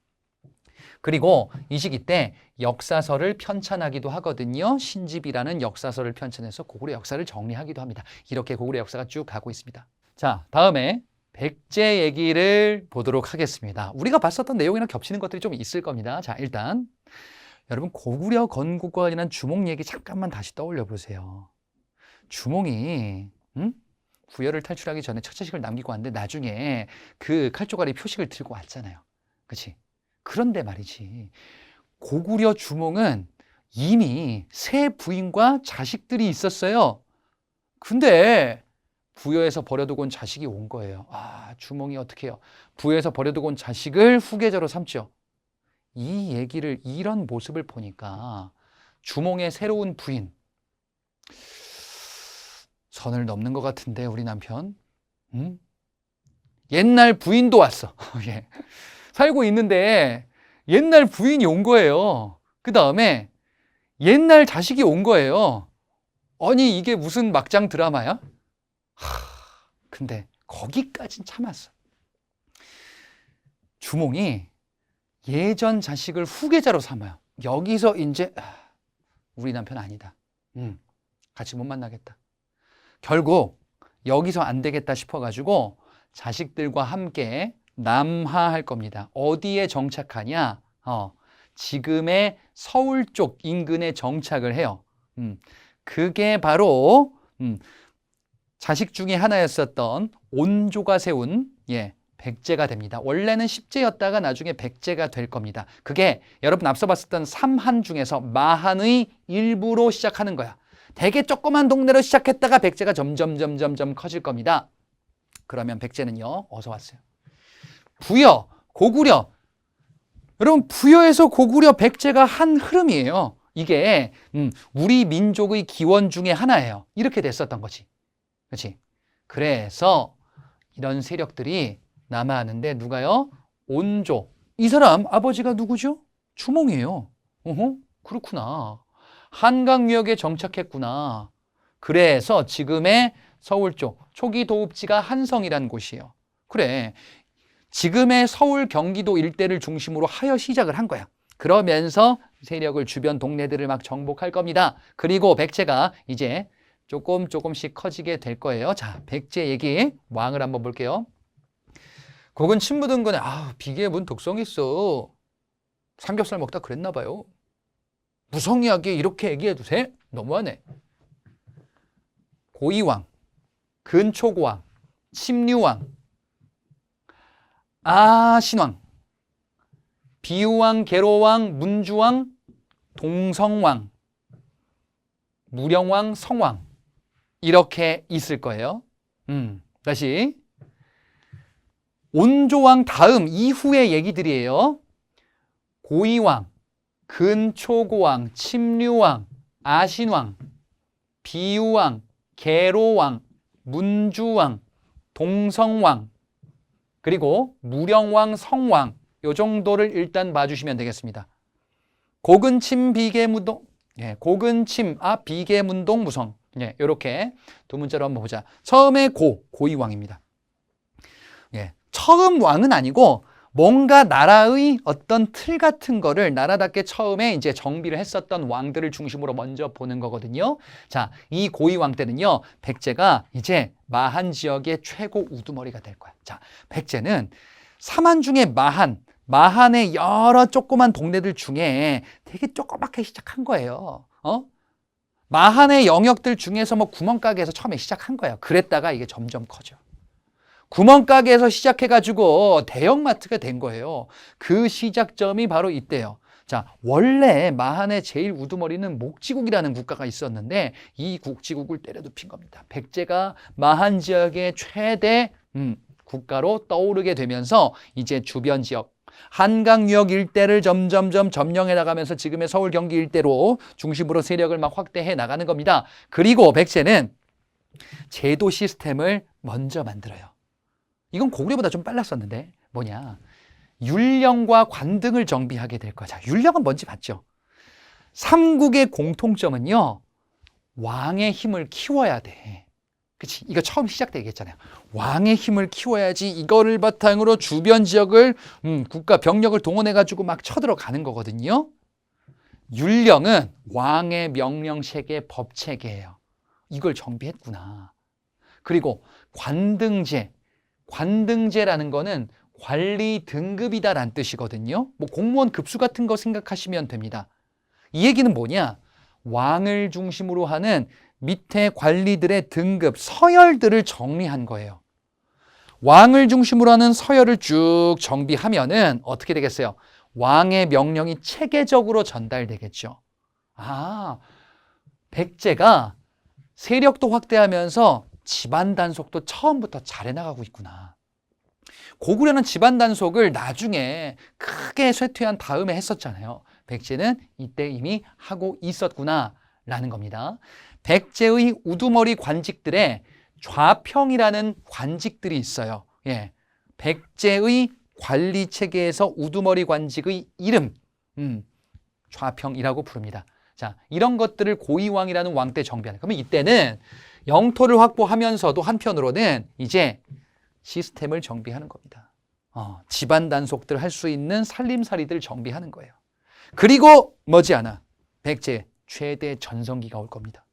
그리고 이 시기 때 역사서를 편찬하기도 하거든요. 신집이라는 역사서를 편찬해서 고구려 역사를 정리하기도 합니다. 이렇게 고구려 역사가 쭉 가고 있습니다. 자, 다음에 백제 얘기를 보도록 하겠습니다. 우리가 봤었던 내용이랑 겹치는 것들이 좀 있을 겁니다. 자, 일단 여러분 고구려 건국과 관련한 주몽 얘기 잠깐만 다시 떠올려 보세요. 주몽이 부여를 탈출하기 전에 첫 자식을 남기고 왔는데 나중에 그 칼조가리 표식을 들고 왔잖아요. 그렇지? 그런데 말이지 고구려 주몽은 이미 세 부인과 자식들이 있었어요. 근데 부여에서 버려두고 온 자식이 온 거예요. 주몽이 어떻게 해요? 부여에서 버려두고 온 자식을 후계자로 삼죠. 이 얘기를 이런 모습을 보니까 주몽의 새로운 부인 선을 넘는 것 같은데 우리 남편 옛날 부인도 왔어. 살고 있는데 옛날 부인이 온 거예요. 그 다음에 옛날 자식이 온 거예요. 아니 이게 무슨 막장 드라마야? 근데 거기까진 참았어. 주몽이 예전 자식을 후계자로 삼아요. 여기서 이제 우리 남편 아니다. 같이 못 만나겠다. 결국 여기서 안 되겠다 싶어가지고 자식들과 함께 남하할 겁니다. 어디에 정착하냐? 지금의 서울 쪽 인근에 정착을 해요. 그게 바로 자식 중에 하나였었던 온조가 세운 백제가 됩니다. 원래는 십제였다가 나중에 백제가 될 겁니다. 그게 여러분 앞서 봤었던 삼한 중에서 마한의 일부로 시작하는 거야. 되게 조그만 동네로 시작했다가 백제가 점점 커질 겁니다. 그러면 백제는요, 어디서 왔어요? 부여, 고구려. 여러분 부여에서 고구려, 백제가 한 흐름이에요. 이게 우리 민족의 기원 중에 하나예요. 이렇게 됐었던 거지. 그렇지? 그래서 이런 세력들이 남아하는데 누가요? 온조. 이 사람 아버지가 누구죠? 주몽이에요. 그렇구나. 한강유역에 정착했구나. 그래서 지금의 서울 쪽 초기 도읍지가 한성이라는 곳이에요. 그래. 지금의 서울 경기도 일대를 중심으로 하여 시작을 한 거야. 그러면서 세력을 주변 동네들을 막 정복할 겁니다. 그리고 백제가 이제 조금씩 커지게 될 거예요. 자, 백제 얘기 왕을 한번 볼게요. 곡은 침 묻은 거네. 비계에 뭔 독성이 있어. 삼겹살 먹다 그랬나 봐요. 무성의하게 이렇게 얘기해도 돼? 너무하네. 고이왕, 근초고왕, 침류왕, 아신왕, 비우왕, 계로왕, 문주왕, 동성왕, 무령왕, 성왕 이렇게 있을 거예요. 다시 온조왕 다음 이후의 얘기들이에요. 고이왕, 근초고왕, 침류왕, 아신왕, 비우왕, 계로왕, 문주왕, 동성왕, 그리고 무령왕, 성왕 요 정도를 일단 봐주시면 되겠습니다. 고근침, 비계문동, 고근침, 비계문동, 무성 이렇게 두 문자로 한번 보자. 처음에 고이왕입니다. 처음 왕은 아니고 뭔가 나라의 어떤 틀 같은 거를 나라답게 처음에 이제 정비를 했었던 왕들을 중심으로 먼저 보는 거거든요. 자, 이 고이왕 때는요, 백제가 이제 마한 지역의 최고 우두머리가 될 거야. 자, 백제는 삼한 중에 마한의 여러 조그만 동네들 중에 되게 조그맣게 시작한 거예요. 마한의 영역들 중에서 뭐 구멍가게에서 처음에 시작한 거예요. 그랬다가 이게 점점 커져. 구멍가게에서 시작해가지고 대형마트가 된 거예요. 그 시작점이 바로 이때요. 자, 원래 마한의 제일 우두머리는 목지국이라는 국가가 있었는데 이 국지국을 때려눕힌 겁니다. 백제가 마한 지역의 최대 국가로 떠오르게 되면서 이제 주변 지역 한강유역 일대를 점점 점령해 나가면서 지금의 서울 경기 일대로 중심으로 세력을 막 확대해 나가는 겁니다. 그리고 백제는 제도 시스템을 먼저 만들어요. 이건 고구려보다 좀 빨랐었는데 뭐냐, 율령과 관등을 정비하게 될 거야. 자, 율령은 뭔지 봤죠? 삼국의 공통점은요, 왕의 힘을 키워야 돼. 그치? 이거 처음 시작되게 했잖아요. 왕의 힘을 키워야지 이거를 바탕으로 주변 지역을 국가 병력을 동원해가지고 막 쳐들어가는 거거든요. 율령은 왕의 명령 체계, 법 체계예요. 이걸 정비했구나. 그리고 관등제라는 거는 관리 등급이다라는 뜻이거든요. 뭐 공무원 급수 같은 거 생각하시면 됩니다. 이 얘기는 뭐냐? 왕을 중심으로 하는 밑에 관리들의 등급, 서열들을 정리한 거예요. 왕을 중심으로 하는 서열을 쭉 정비하면은 어떻게 되겠어요? 왕의 명령이 체계적으로 전달되겠죠. 백제가 세력도 확대하면서 집안 단속도 처음부터 잘 해나가고 있구나. 고구려는 집안 단속을 나중에 크게 쇠퇴한 다음에 했었잖아요. 백제는 이때 이미 하고 있었구나라는 겁니다. 백제의 우두머리 관직들의 좌평이라는 관직들이 있어요. 백제의 관리 체계에서 우두머리 관직의 이름, 좌평이라고 부릅니다. 자, 이런 것들을 고이왕이라는 왕 때 정비하는. 그러면 이때는 영토를 확보하면서도 한편으로는 이제 시스템을 정비하는 겁니다. 집안 단속들 할 수 있는 살림살이들 정비하는 거예요. 그리고 머지않아 백제 최대 전성기가 올 겁니다.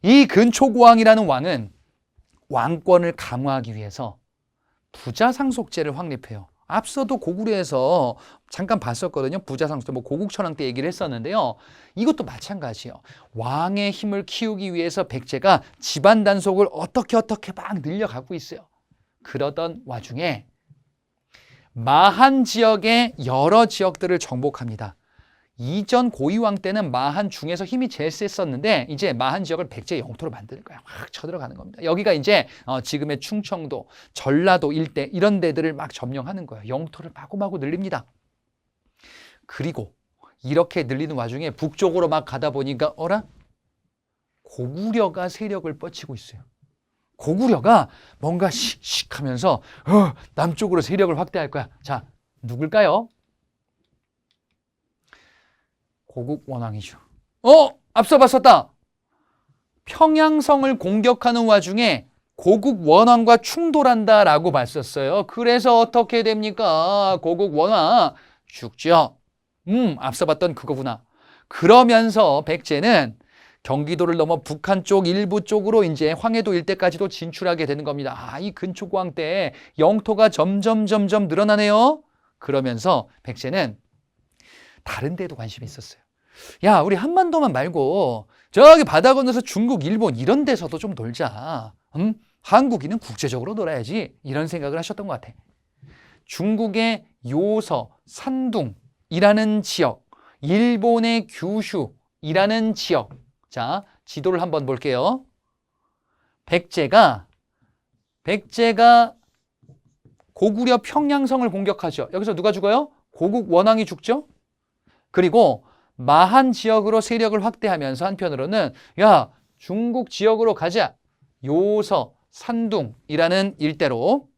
이 근초고왕이라는 왕은 왕권을 강화하기 위해서 부자상속제를 확립해요. 앞서도 고구려에서 잠깐 봤었거든요. 부자상수 때 뭐 고국천왕 때 얘기를 했었는데요. 이것도 마찬가지예요. 왕의 힘을 키우기 위해서 백제가 집안 단속을 어떻게 막 늘려가고 있어요. 그러던 와중에 마한 지역의 여러 지역들을 정복합니다. 이전 고이왕 때는 마한 중에서 힘이 제일 셌었는데 이제 마한 지역을 백제의 영토로 만드는 거야. 막 쳐들어가는 겁니다. 여기가 이제 지금의 충청도, 전라도 일대 이런 데들을 막 점령하는 거예요. 영토를 마구마구 늘립니다. 그리고 이렇게 늘리는 와중에 북쪽으로 막 가다 보니까 어라? 고구려가 세력을 뻗치고 있어요. 고구려가 뭔가 씩씩 하면서 남쪽으로 세력을 확대할 거야. 자, 누굴까요? 고국 원왕이죠. 앞서 봤었다. 평양성을 공격하는 와중에 고국 원왕과 충돌한다라고 봤었어요. 그래서 어떻게 됩니까? 고국 원왕 죽죠. 앞서 봤던 그거구나. 그러면서 백제는 경기도를 넘어 북한 쪽 일부 쪽으로 이제 황해도 일대까지도 진출하게 되는 겁니다. 이 근초고왕 때 영토가 점점 늘어나네요. 그러면서 백제는 다른 데도 관심이 있었어요. 야, 우리 한반도만 말고 저기 바다 건너서 중국, 일본 이런 데서도 좀 놀자. 한국인은 국제적으로 놀아야지. 이런 생각을 하셨던 것 같아. 중국의 요서, 산둥이라는 지역, 일본의 규슈이라는 지역. 자, 지도를 한번 볼게요. 백제가 고구려 평양성을 공격하죠. 여기서 누가 죽어요? 고국 원왕이 죽죠. 그리고 마한 지역으로 세력을 확대하면서 한편으로는 야, 중국 지역으로 가자. 요서, 산둥이라는 일대로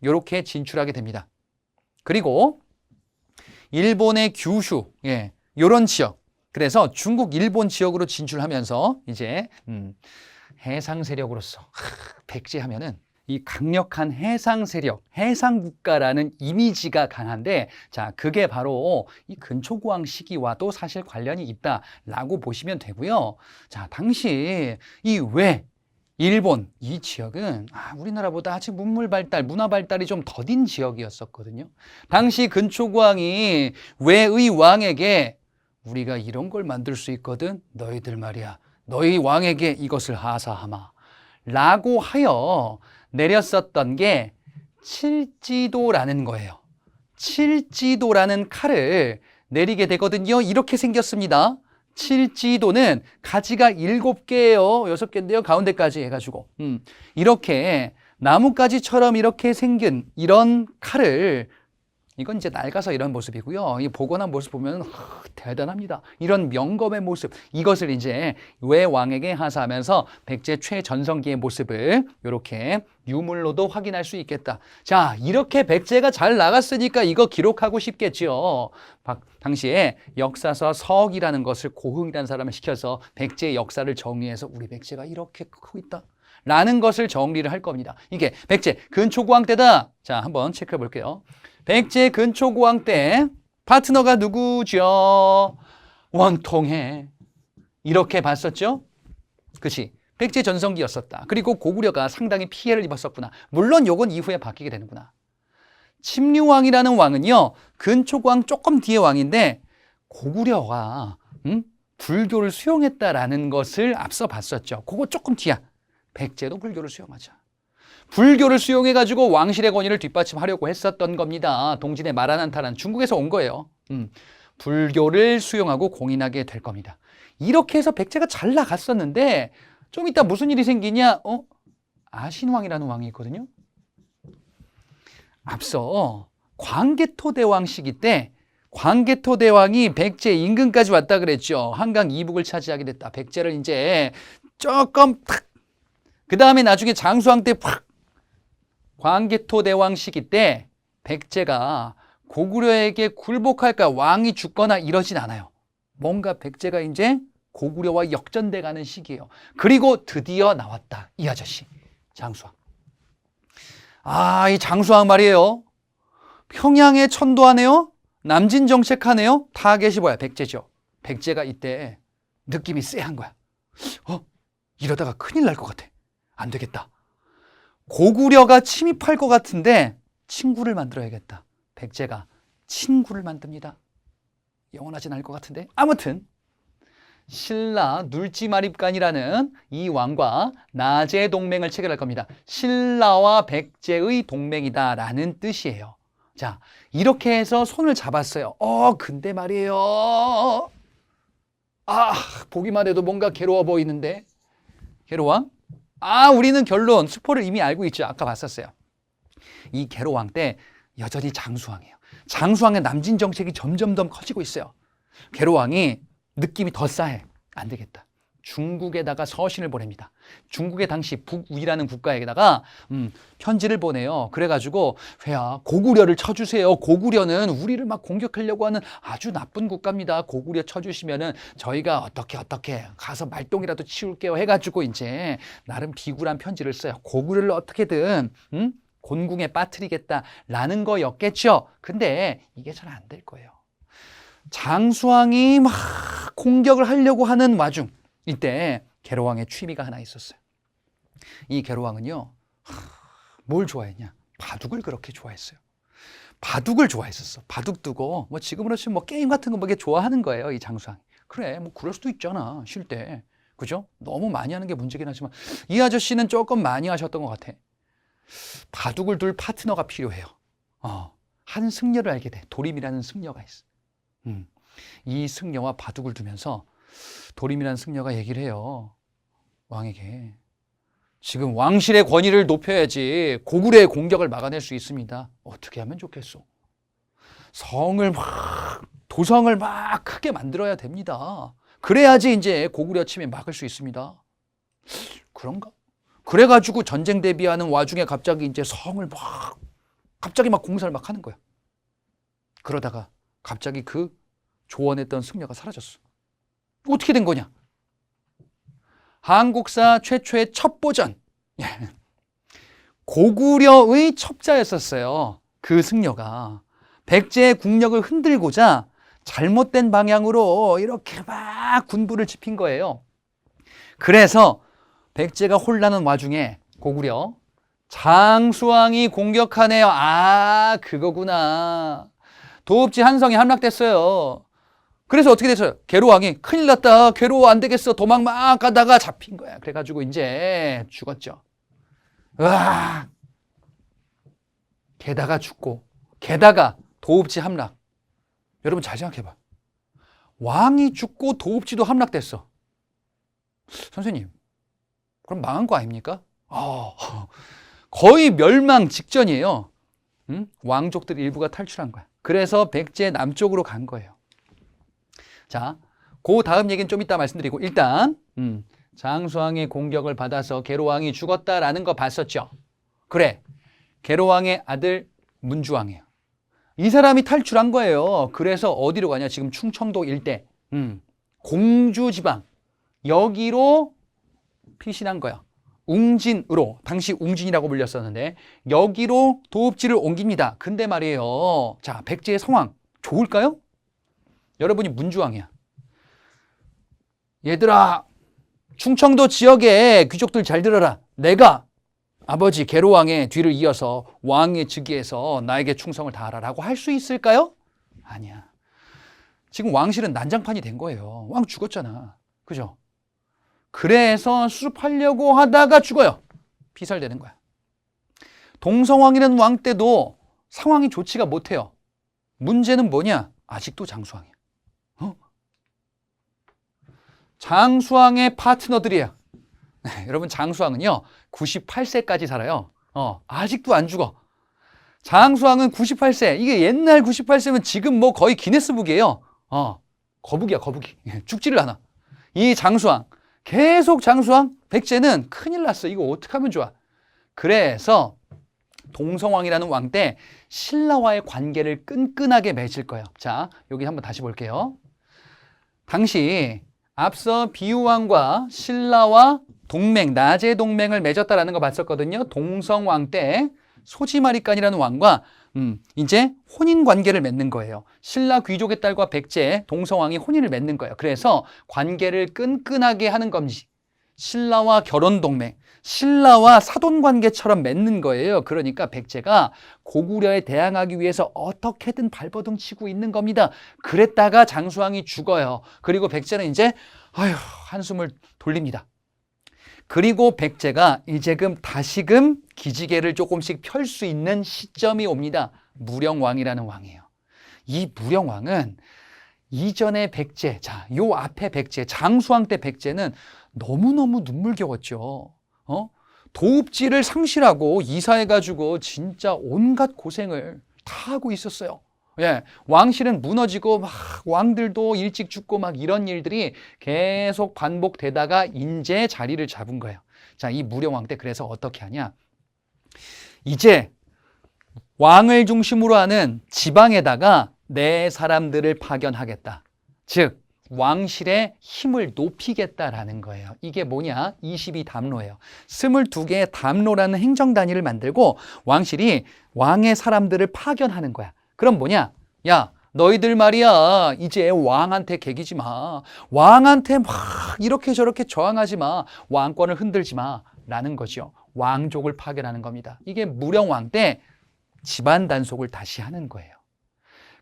이렇게 진출하게 됩니다. 그리고 일본의 규슈, 이런 지역. 그래서 중국, 일본 지역으로 진출하면서 이제 해상 세력으로서 백제 하면은 이 강력한 해상 세력, 해상 국가라는 이미지가 강한데, 자, 그게 바로 이 근초고왕 시기와도 사실 관련이 있다라고 보시면 되고요. 자, 당시 이 일본 이 지역은 우리나라보다 아직 문물 발달, 문화 발달이 좀 더딘 지역이었었거든요. 당시 근초고왕이 외의 왕에게 우리가 이런 걸 만들 수 있거든. 너희들 말이야. 너희 왕에게 이것을 하사하마. 라고 하여 내렸었던 게 칠지도라는 거예요. 칠지도라는 칼을 내리게 되거든요. 이렇게 생겼습니다. 칠지도는 가지가 7개예요. 6개인데요. 가운데까지 해가지고. 이렇게 나뭇가지처럼 이렇게 생긴 이런 칼을, 이건 이제 낡아서 이런 모습이고요. 이 복원한 모습 보면 대단합니다. 이런 명검의 모습, 이것을 이제 외왕에게 하사하면서 백제 최전성기의 모습을 이렇게 유물로도 확인할 수 있겠다. 자, 이렇게 백제가 잘 나갔으니까 이거 기록하고 싶겠죠. 당시에 역사서 서기라는 것을 고흥이라는 사람을 시켜서 백제의 역사를 정리해서 우리 백제가 이렇게 크고 있다 라는 것을 정리를 할 겁니다. 이게 백제 근초고왕 때다. 자, 한번 체크해 볼게요. 백제 근초고왕 때 파트너가 누구죠? 원통해. 이렇게 봤었죠? 그치? 백제 전성기였었다. 그리고 고구려가 상당히 피해를 입었었구나. 물론 요건 이후에 바뀌게 되는구나. 침류왕이라는 왕은요, 근초고왕 조금 뒤에 왕인데 고구려가 불교를 수용했다라는 것을 앞서 봤었죠. 그거 조금 뒤야. 백제도 불교를 수용하자. 불교를 수용해가지고 왕실의 권위를 뒷받침하려고 했었던 겁니다. 동진의 마라난타란 중국에서 온 거예요. 불교를 수용하고 공인하게 될 겁니다. 이렇게 해서 백제가 잘 나갔었는데 좀 이따 무슨 일이 생기냐? 아신왕이라는 왕이 있거든요. 앞서 광개토대왕 시기 때 광개토대왕이 백제 인근까지 왔다 그랬죠. 한강 이북을 차지하게 됐다. 백제를 이제 조금 그 다음에 나중에 장수왕 때 광개토대왕 시기 때 백제가 고구려에게 굴복할까, 왕이 죽거나 이러진 않아요. 뭔가 백제가 이제 고구려와 역전돼 가는 시기예요. 그리고 드디어 나왔다. 이 아저씨, 장수왕. 이 장수왕 말이에요. 평양에 천도하네요. 남진 정책하네요. 타겟이 뭐야? 백제죠. 백제가 이때 느낌이 쎄한 거야. 이러다가 큰일 날 것 같아. 안 되겠다. 고구려가 침입할 것 같은데 친구를 만들어야겠다. 백제가 친구를 만듭니다. 영원하진 않을 것 같은데. 아무튼 신라 눌지마립간이라는 이 왕과 나제 동맹을 체결할 겁니다. 신라와 백제의 동맹이다라는 뜻이에요. 자, 이렇게 해서 손을 잡았어요. 근데 말이에요. 보기만 해도 뭔가 괴로워 보이는데. 계로왕? 우리는 결론, 스포를 이미 알고 있죠. 아까 봤었어요. 이 계로왕 때 여전히 장수왕이에요. 장수왕의 남진 정책이 점점 더 커지고 있어요. 계로왕이 느낌이 더 싸해. 안 되겠다. 중국에다가 서신을 보냅니다. 중국의 당시 북위라는 국가에다가 편지를 보내요. 그래가지고 회야 고구려를 쳐주세요. 고구려는 우리를 막 공격하려고 하는 아주 나쁜 국가입니다. 고구려 쳐주시면은 저희가 어떻게 가서 말똥이라도 치울게요. 해가지고 이제 나름 비굴한 편지를 써요. 고구려를 어떻게든 곤궁에 빠뜨리겠다라는 거였겠죠. 근데 이게 잘 안 될 거예요. 장수왕이 막 공격을 하려고 하는 와중 이때 계로왕의 취미가 하나 있었어요. 이 계로왕은요, 뭘 좋아했냐? 바둑을 그렇게 좋아했어요. 바둑을 좋아했었어. 바둑 두고 지금으로 치면 게임 같은 거 좋아하는 거예요. 이 장수왕이. 그래, 그럴 수도 있잖아. 쉴 때. 그죠? 너무 많이 하는 게 문제긴 하지만 이 아저씨는 조금 많이 하셨던 것 같아. 바둑을 둘 파트너가 필요해요. 한 승려를 알게 돼. 도림이라는 승려가 있어. 이 승려와 바둑을 두면서 도림이라는 승려가 얘기를 해요. 왕에게. 지금 왕실의 권위를 높여야지 고구려의 공격을 막아낼 수 있습니다. 어떻게 하면 좋겠소? 성을 도성을 막 크게 만들어야 됩니다. 그래야지 이제 고구려 침에 막을 수 있습니다. 그런가? 그래가지고 전쟁 대비하는 와중에 갑자기 이제 성을 갑자기 공사를 막 하는 거야. 그러다가 갑자기 그 조언했던 승려가 사라졌어. 어떻게 된 거냐? 한국사 최초의 첩보전. 고구려의 첩자였었어요. 그 승려가. 백제의 국력을 흔들고자 잘못된 방향으로 이렇게 막 군부를 지핀 거예요. 그래서 백제가 혼란한 와중에 고구려 장수왕이 공격하네요. 그거구나. 도읍지 한성이 함락됐어요. 그래서 어떻게 됐어요? 계로왕이 큰일 났다. 괴로워 안 되겠어. 도망 막 가다가 잡힌 거야. 그래가지고 이제 죽었죠. 게다가 죽고 게다가 도읍지 함락. 여러분 잘 생각해봐. 왕이 죽고 도읍지도 함락됐어. 선생님, 그럼 망한 거 아닙니까? 거의 멸망 직전이에요. 왕족들 일부가 탈출한 거야. 그래서 백제 남쪽으로 간 거예요. 자, 그 다음 얘기는 좀 이따 말씀드리고 일단 장수왕의 공격을 받아서 계로왕이 죽었다라는 거 봤었죠. 그래, 계로왕의 아들 문주왕이에요. 이 사람이 탈출한 거예요. 그래서 어디로 가냐? 지금 충청도 일대 공주지방 여기로 피신한 거야. 웅진으로, 당시 웅진이라고 불렸었는데 여기로 도읍지를 옮깁니다. 근데 말이에요, 자, 백제의 상황 좋을까요? 여러분이 문주왕이야. 얘들아, 충청도 지역의 귀족들 잘 들어라. 내가 아버지 계로왕의 뒤를 이어서 왕의 즉위해서 나에게 충성을 다하라라고 할 수 있을까요? 아니야. 지금 왕실은 난장판이 된 거예요. 왕 죽었잖아. 그죠? 그래서 수습하려고 하다가 죽어요. 피살되는 거야. 동성왕이라는 왕 때도 상황이 좋지가 못해요. 문제는 뭐냐? 아직도 장수왕이야. 장수왕의 파트너들이에요. 여러분, 장수왕은요 98세까지 살아요. 아직도 안 죽어. 장수왕은 98세. 이게 옛날 98세면 지금 거의 기네스북이에요. 거북이야, 거북이. 죽지를 않아. 이 장수왕 계속 장수왕. 백제는 큰일 났어. 이거 어떻게 하면 좋아? 그래서 동성왕이라는 왕 때 신라와의 관계를 끈끈하게 맺을 거예요. 자, 여기 한번 다시 볼게요. 당시 앞서 비유왕과 신라와 동맹, 나제 동맹을 맺었다라는 거 봤었거든요. 동성왕 때 소지마리간이라는 왕과 이제 혼인 관계를 맺는 거예요. 신라 귀족의 딸과 백제, 동성왕이 혼인을 맺는 거예요. 그래서 관계를 끈끈하게 하는 건지 신라와 결혼 동맹, 신라와 사돈 관계처럼 맺는 거예요. 그러니까 백제가 고구려에 대항하기 위해서 어떻게든 발버둥 치고 있는 겁니다. 그랬다가 장수왕이 죽어요. 그리고 백제는 이제 한숨을 돌립니다. 그리고 백제가 이제금 다시금 기지개를 조금씩 펼 수 있는 시점이 옵니다. 무령왕이라는 왕이에요. 이 무령왕은 이전의 백제, 요 앞에 백제, 장수왕 때 백제는 너무너무 눈물겨웠죠. 도읍지를 상실하고 이사해가지고 진짜 온갖 고생을 다 하고 있었어요. 예, 왕실은 무너지고 막 왕들도 일찍 죽고 막 이런 일들이 계속 반복되다가 인제 자리를 잡은 거예요. 자, 이 무령왕 때 그래서 어떻게 하냐? 이제 왕을 중심으로 하는 지방에다가 내 사람들을 파견하겠다. 즉 왕실의 힘을 높이겠다라는 거예요. 이게 뭐냐? 22담로예요. 22개의 담로라는 행정단위를 만들고 왕실이 왕의 사람들을 파견하는 거야. 그럼 뭐냐? 야, 너희들 말이야, 이제 왕한테 개기지 마. 왕한테 막 이렇게 저렇게 저항하지 마. 왕권을 흔들지 마. 라는 거죠. 왕족을 파견하는 겁니다. 이게 무령왕 때 집안 단속을 다시 하는 거예요.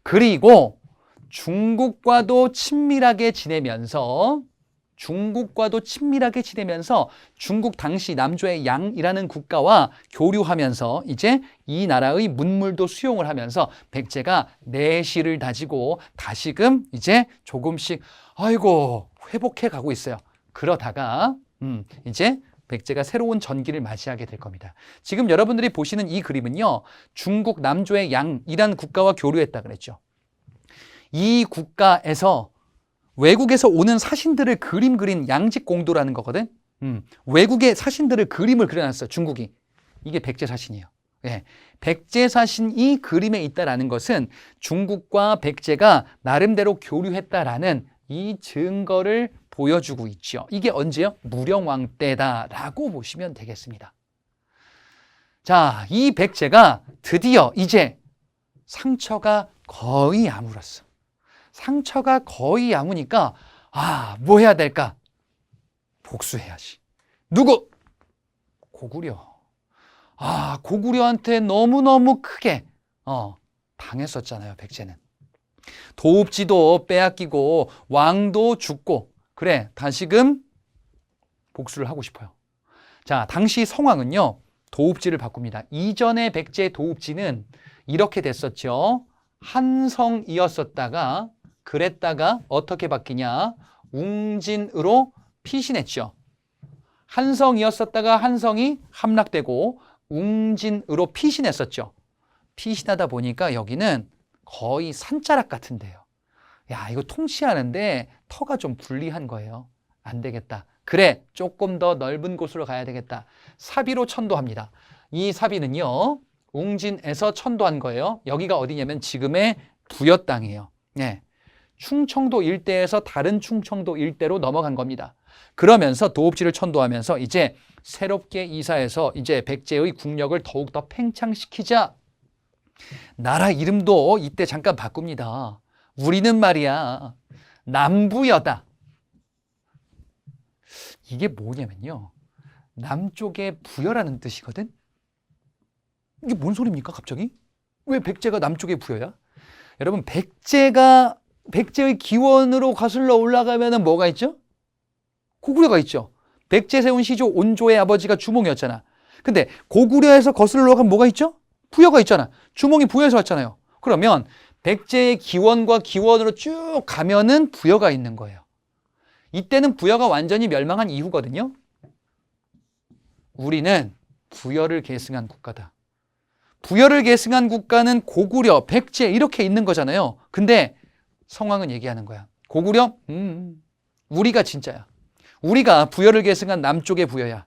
그리고 중국과도 친밀하게 지내면서 중국 당시 남조의 양이라는 국가와 교류하면서 이제 이 나라의 문물도 수용을 하면서 백제가 내실을 다지고 다시금 이제 조금씩 회복해 가고 있어요. 그러다가 이제 백제가 새로운 전기를 맞이하게 될 겁니다. 지금 여러분들이 보시는 이 그림은요, 중국 남조의 양이라는 국가와 교류했다 그랬죠. 이 국가에서 외국에서 오는 사신들을 그림 그린 양직공도라는 거거든. 외국의 사신들을 그림을 그려놨어요. 중국이. 이게 백제 사신이에요. 예. 백제 사신이 그림에 있다라는 것은 중국과 백제가 나름대로 교류했다라는 이 증거를 보여주고 있죠. 이게 언제요? 무령왕 때다라고 보시면 되겠습니다. 자, 이 백제가 드디어 이제 상처가 거의 아물었어. 상처가 거의 아무니까 뭐 해야 될까? 복수해야지. 누구? 고구려. 고구려한테 너무너무 크게 당했었잖아요, 백제는. 도읍지도 빼앗기고 왕도 죽고 그래, 다시금 복수를 하고 싶어요. 자, 당시 성왕은요, 도읍지를 바꿉니다. 이전의 백제 도읍지는 이렇게 됐었죠. 한성이었었다가 그랬다가 어떻게 바뀌냐? 웅진으로 피신했죠. 한성이었었다가 한성이 함락되고 웅진으로 피신했었죠. 피신하다 보니까 여기는 거의 산자락 같은데요. 야, 이거 통치하는데 터가 좀 불리한 거예요. 안 되겠다. 그래, 조금 더 넓은 곳으로 가야 되겠다. 사비로 천도합니다. 이 사비는요, 웅진에서 천도한 거예요. 여기가 어디냐면 지금의 부여 땅이에요. 네. 충청도 일대에서 다른 충청도 일대로 넘어간 겁니다. 그러면서 도읍지를 천도하면서 이제 새롭게 이사해서 이제 백제의 국력을 더욱더 팽창시키자. 나라 이름도 이때 잠깐 바꿉니다. 우리는 말이야, 남부여다. 이게 뭐냐면요, 남쪽의 부여라는 뜻이거든. 이게 뭔 소리입니까, 갑자기? 왜 백제가 남쪽의 부여야? 여러분, 백제의 기원으로 거슬러 올라가면은 뭐가 있죠? 고구려가 있죠. 백제 세운 시조 온조의 아버지가 주몽이었잖아. 근데 고구려에서 거슬러 올라가면 뭐가 있죠? 부여가 있잖아. 주몽이 부여에서 왔잖아요. 그러면 백제의 기원과 기원으로 쭉 가면은 부여가 있는 거예요. 이때는 부여가 완전히 멸망한 이후거든요. 우리는 부여를 계승한 국가다. 부여를 계승한 국가는 고구려, 백제 이렇게 있는 거잖아요. 근데 성왕은 얘기하는 거야. 고구려? 우리가 진짜야. 우리가 부여를 계승한 남쪽의 부여야.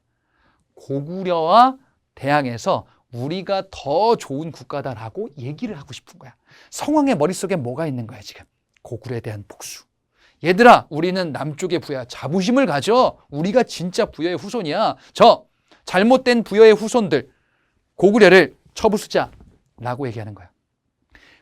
고구려와 대항해서 우리가 더 좋은 국가다라고 얘기를 하고 싶은 거야. 성왕의 머릿속에 뭐가 있는 거야, 지금? 고구려에 대한 복수. 얘들아, 우리는 남쪽의 부여야. 자부심을 가져. 우리가 진짜 부여의 후손이야. 저 잘못된 부여의 후손들, 고구려를 쳐부수자 라고 얘기하는 거야.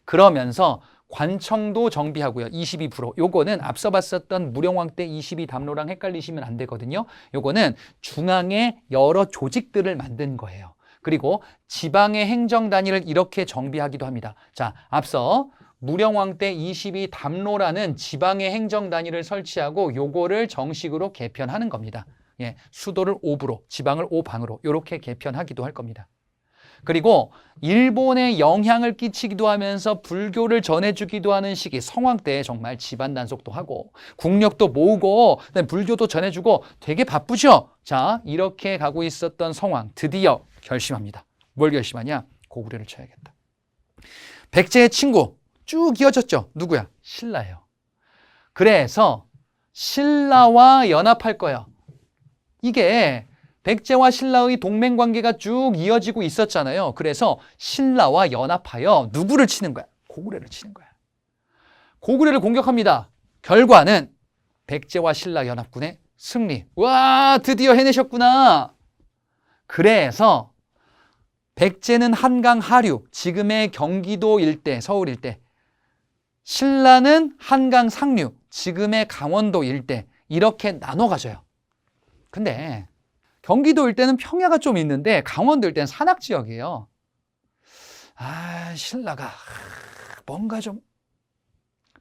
그러면서 관청도 정비하고요. 22%. 요거는 앞서 봤었던 무령왕 때 22담로랑 헷갈리시면 안 되거든요. 요거는 중앙의 여러 조직들을 만든 거예요. 그리고 지방의 행정 단위를 이렇게 정비하기도 합니다. 자, 앞서 무령왕 때 22담로라는 지방의 행정 단위를 설치하고 요거를 정식으로 개편하는 겁니다. 예, 수도를 5부로, 지방을 5방으로 이렇게 개편하기도 할 겁니다. 그리고 일본에 영향을 끼치기도 하면서 불교를 전해주기도 하는 시기, 성왕 때 정말 집안 단속도 하고 국력도 모으고 불교도 전해주고 되게 바쁘죠. 자, 이렇게 가고 있었던 성왕 드디어 결심합니다. 뭘 결심하냐? 고구려를 쳐야겠다. 백제의 친구 쭉 이어졌죠. 누구야? 신라예요. 그래서 신라와 연합할 거예요. 이게 백제와 신라의 동맹관계가 쭉 이어지고 있었잖아요. 그래서 신라와 연합하여 누구를 치는 거야? 고구려를 치는 거야. 고구려를 공격합니다. 결과는 백제와 신라 연합군의 승리. 와, 드디어 해내셨구나. 그래서 백제는 한강 하류, 지금의 경기도 일대, 서울 일대, 신라는 한강 상류, 지금의 강원도 일대, 이렇게 나눠 가져요. 근데 경기도 일대는 평야가 좀 있는데 강원도 일대는 산악 지역이에요. 신라가 뭔가 좀,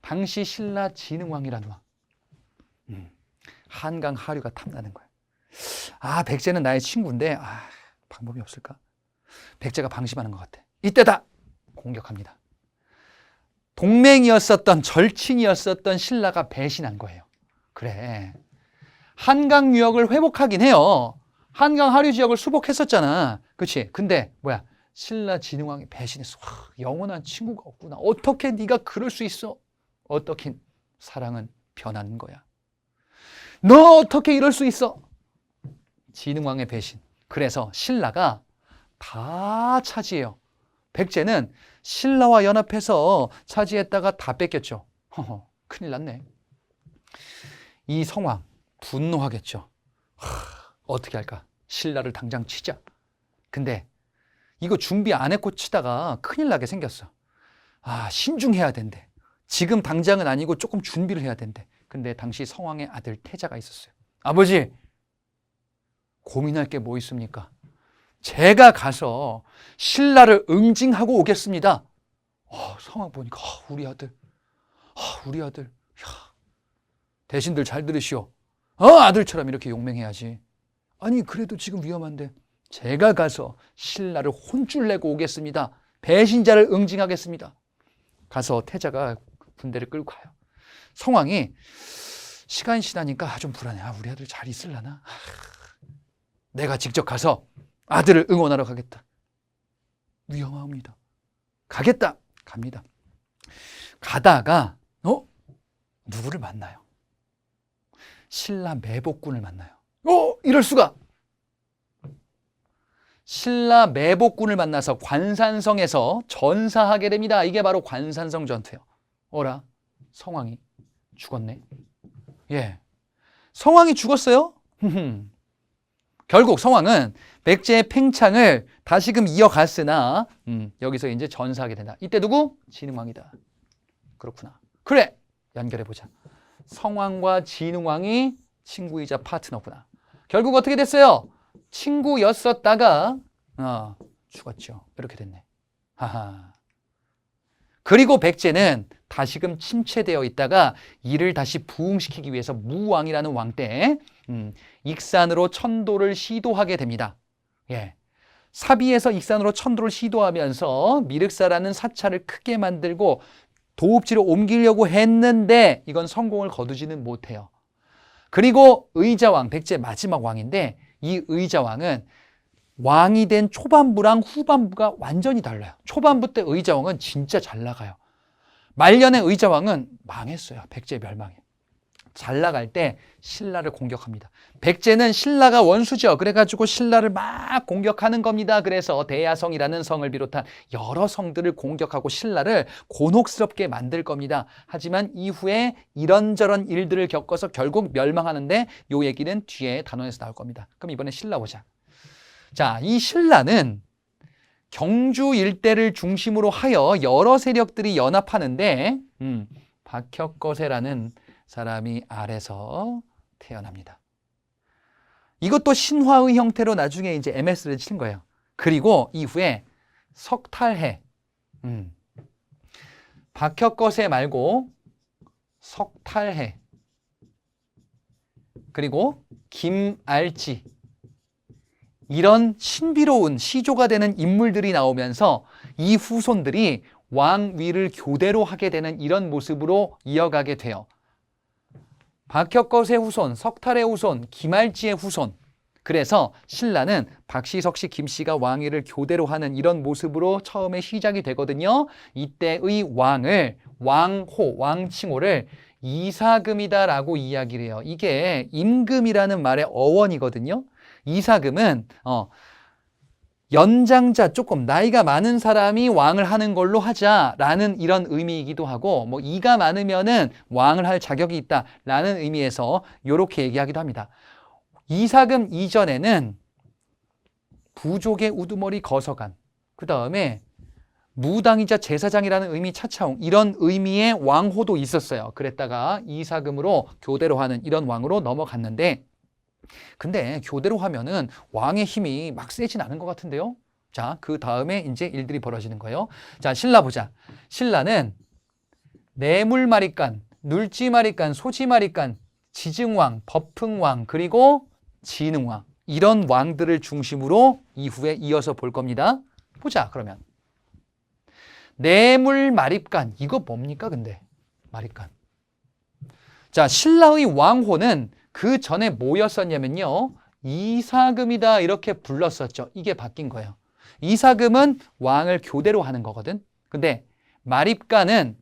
당시 신라 진흥왕이라는 왕, 한강 하류가 탐나는 거야. 백제는 나의 친구인데 방법이 없을까? 백제가 방심하는 것 같아. 이때다! 공격합니다. 동맹이었었던, 절친이었었던 신라가 배신한 거예요. 그래, 한강 유역을 회복하긴 해요. 한강 하류 지역을 수복했었잖아. 그렇지? 근데 뭐야? 신라 진흥왕이 배신했어. 영원한 친구가 없구나. 어떻게 네가 그럴 수 있어? 어떻게 사랑은 변하는 거야? 너 어떻게 이럴 수 있어? 진흥왕의 배신. 그래서 신라가 다 차지해요. 백제는 신라와 연합해서 차지했다가 다 뺏겼죠. 큰일 났네. 이 성왕 분노하겠죠. 어떻게 할까? 신라를 당장 치자. 근데 이거 준비 안 했고 치다가 큰일 나게 생겼어. 신중해야 된대. 지금 당장은 아니고 조금 준비를 해야 된대. 근데 당시 성왕의 아들 태자가 있었어요. 아버지, 고민할 게 뭐 있습니까? 제가 가서 신라를 응징하고 오겠습니다. 성왕 보니까 우리 아들, 대신들 잘 들으시오. 아들처럼 이렇게 용맹해야지. 아니, 그래도 지금 위험한데 제가 가서 신라를 혼쭐 내고 오겠습니다. 배신자를 응징하겠습니다. 가서 태자가 군대를 끌고 가요. 성왕이 시간이 지나니까 좀 불안해. 우리 아들 잘 있을라나? 내가 직접 가서 아들을 응원하러 가겠다. 위험합니다. 가겠다. 갑니다. 가다가 누구를 만나요? 신라 매복군을 만나요. 이럴 수가! 신라 매복군을 만나서 관산성에서 전사하게 됩니다. 이게 바로 관산성 전투예요. 어라, 성왕이 죽었네. 예, 성왕이 죽었어요. 결국 성왕은 백제의 팽창을 다시금 이어갔으나 여기서 이제 전사하게 된다. 이때 누구? 진흥왕이다. 그렇구나. 그래, 연결해보자. 성왕과 진흥왕이 친구이자 파트너구나. 결국 어떻게 됐어요? 친구였었다가 죽었죠. 이렇게 됐네. 그리고 백제는 다시금 침체되어 있다가 이를 다시 부흥시키기 위해서 무왕이라는 왕 때 익산으로 천도를 시도하게 됩니다. 예, 사비에서 익산으로 천도를 시도하면서 미륵사라는 사찰을 크게 만들고 도읍지로 옮기려고 했는데 이건 성공을 거두지는 못해요. 그리고 의자왕, 백제 마지막 왕인데 이 의자왕은 왕이 된 초반부랑 후반부가 완전히 달라요. 초반부 때 의자왕은 진짜 잘 나가요. 말년에 의자왕은 망했어요. 백제 멸망해. 잘 나갈 때 신라를 공격합니다. 백제는 신라가 원수죠. 그래가지고 신라를 막 공격하는 겁니다. 그래서 대야성이라는 성을 비롯한 여러 성들을 공격하고 신라를 곤혹스럽게 만들 겁니다. 하지만 이후에 이런저런 일들을 겪어서 결국 멸망하는데 이 얘기는 뒤에 단원에서 나올 겁니다. 그럼 이번에 신라 보자. 자, 이 신라는 경주 일대를 중심으로 하여 여러 세력들이 연합하는데 박혁거세라는 사람이 아래서 태어납니다. 이것도 신화의 형태로 나중에 이제 MS를 친 거예요. 그리고 이후에 석탈해, 박혁거세 말고 석탈해, 그리고 김알지, 이런 신비로운 시조가 되는 인물들이 나오면서 이 후손들이 왕위를 교대로 하게 되는 이런 모습으로 이어가게 돼요. 박혁거세 후손, 석탈의 후손, 김알지의 후손. 그래서 신라는 박씨석씨 김씨가 왕위를 교대로 하는 이런 모습으로 처음에 시작이 되거든요. 이때의 왕을 왕호, 왕칭호를 이사금이다라고 이야기를 해요. 이게 임금이라는 말의 어원이거든요. 이사금은 연장자, 조금 나이가 많은 사람이 왕을 하는 걸로 하자라는 이런 의미이기도 하고, 뭐 이가 많으면은 왕을 할 자격이 있다라는 의미에서 이렇게 얘기하기도 합니다. 이사금 이전에는 부족의 우두머리 거서간, 그 다음에 무당이자 제사장이라는 의미 차차옹, 이런 의미의 왕호도 있었어요. 그랬다가 이사금으로 교대로 하는 이런 왕으로 넘어갔는데, 근데 교대로 하면은 왕의 힘이 막 세진 않은 것 같은데요. 자, 그 다음에 이제 일들이 벌어지는 거예요. 자, 신라 보자. 신라는 뇌물마리간, 눌지마리간, 소지마리간, 지증왕, 법흥왕, 그리고 진흥왕, 이런 왕들을 중심으로 이후에 이어서 볼 겁니다. 보자, 그러면. 뇌물마립간, 이거 뭡니까 근데? 마립간. 자, 신라의 왕호는 그 전에 뭐였었냐면요, 이사금이다 이렇게 불렀었죠. 이게 바뀐 거예요. 이사금은 왕을 교대로 하는 거거든. 근데 마립간은,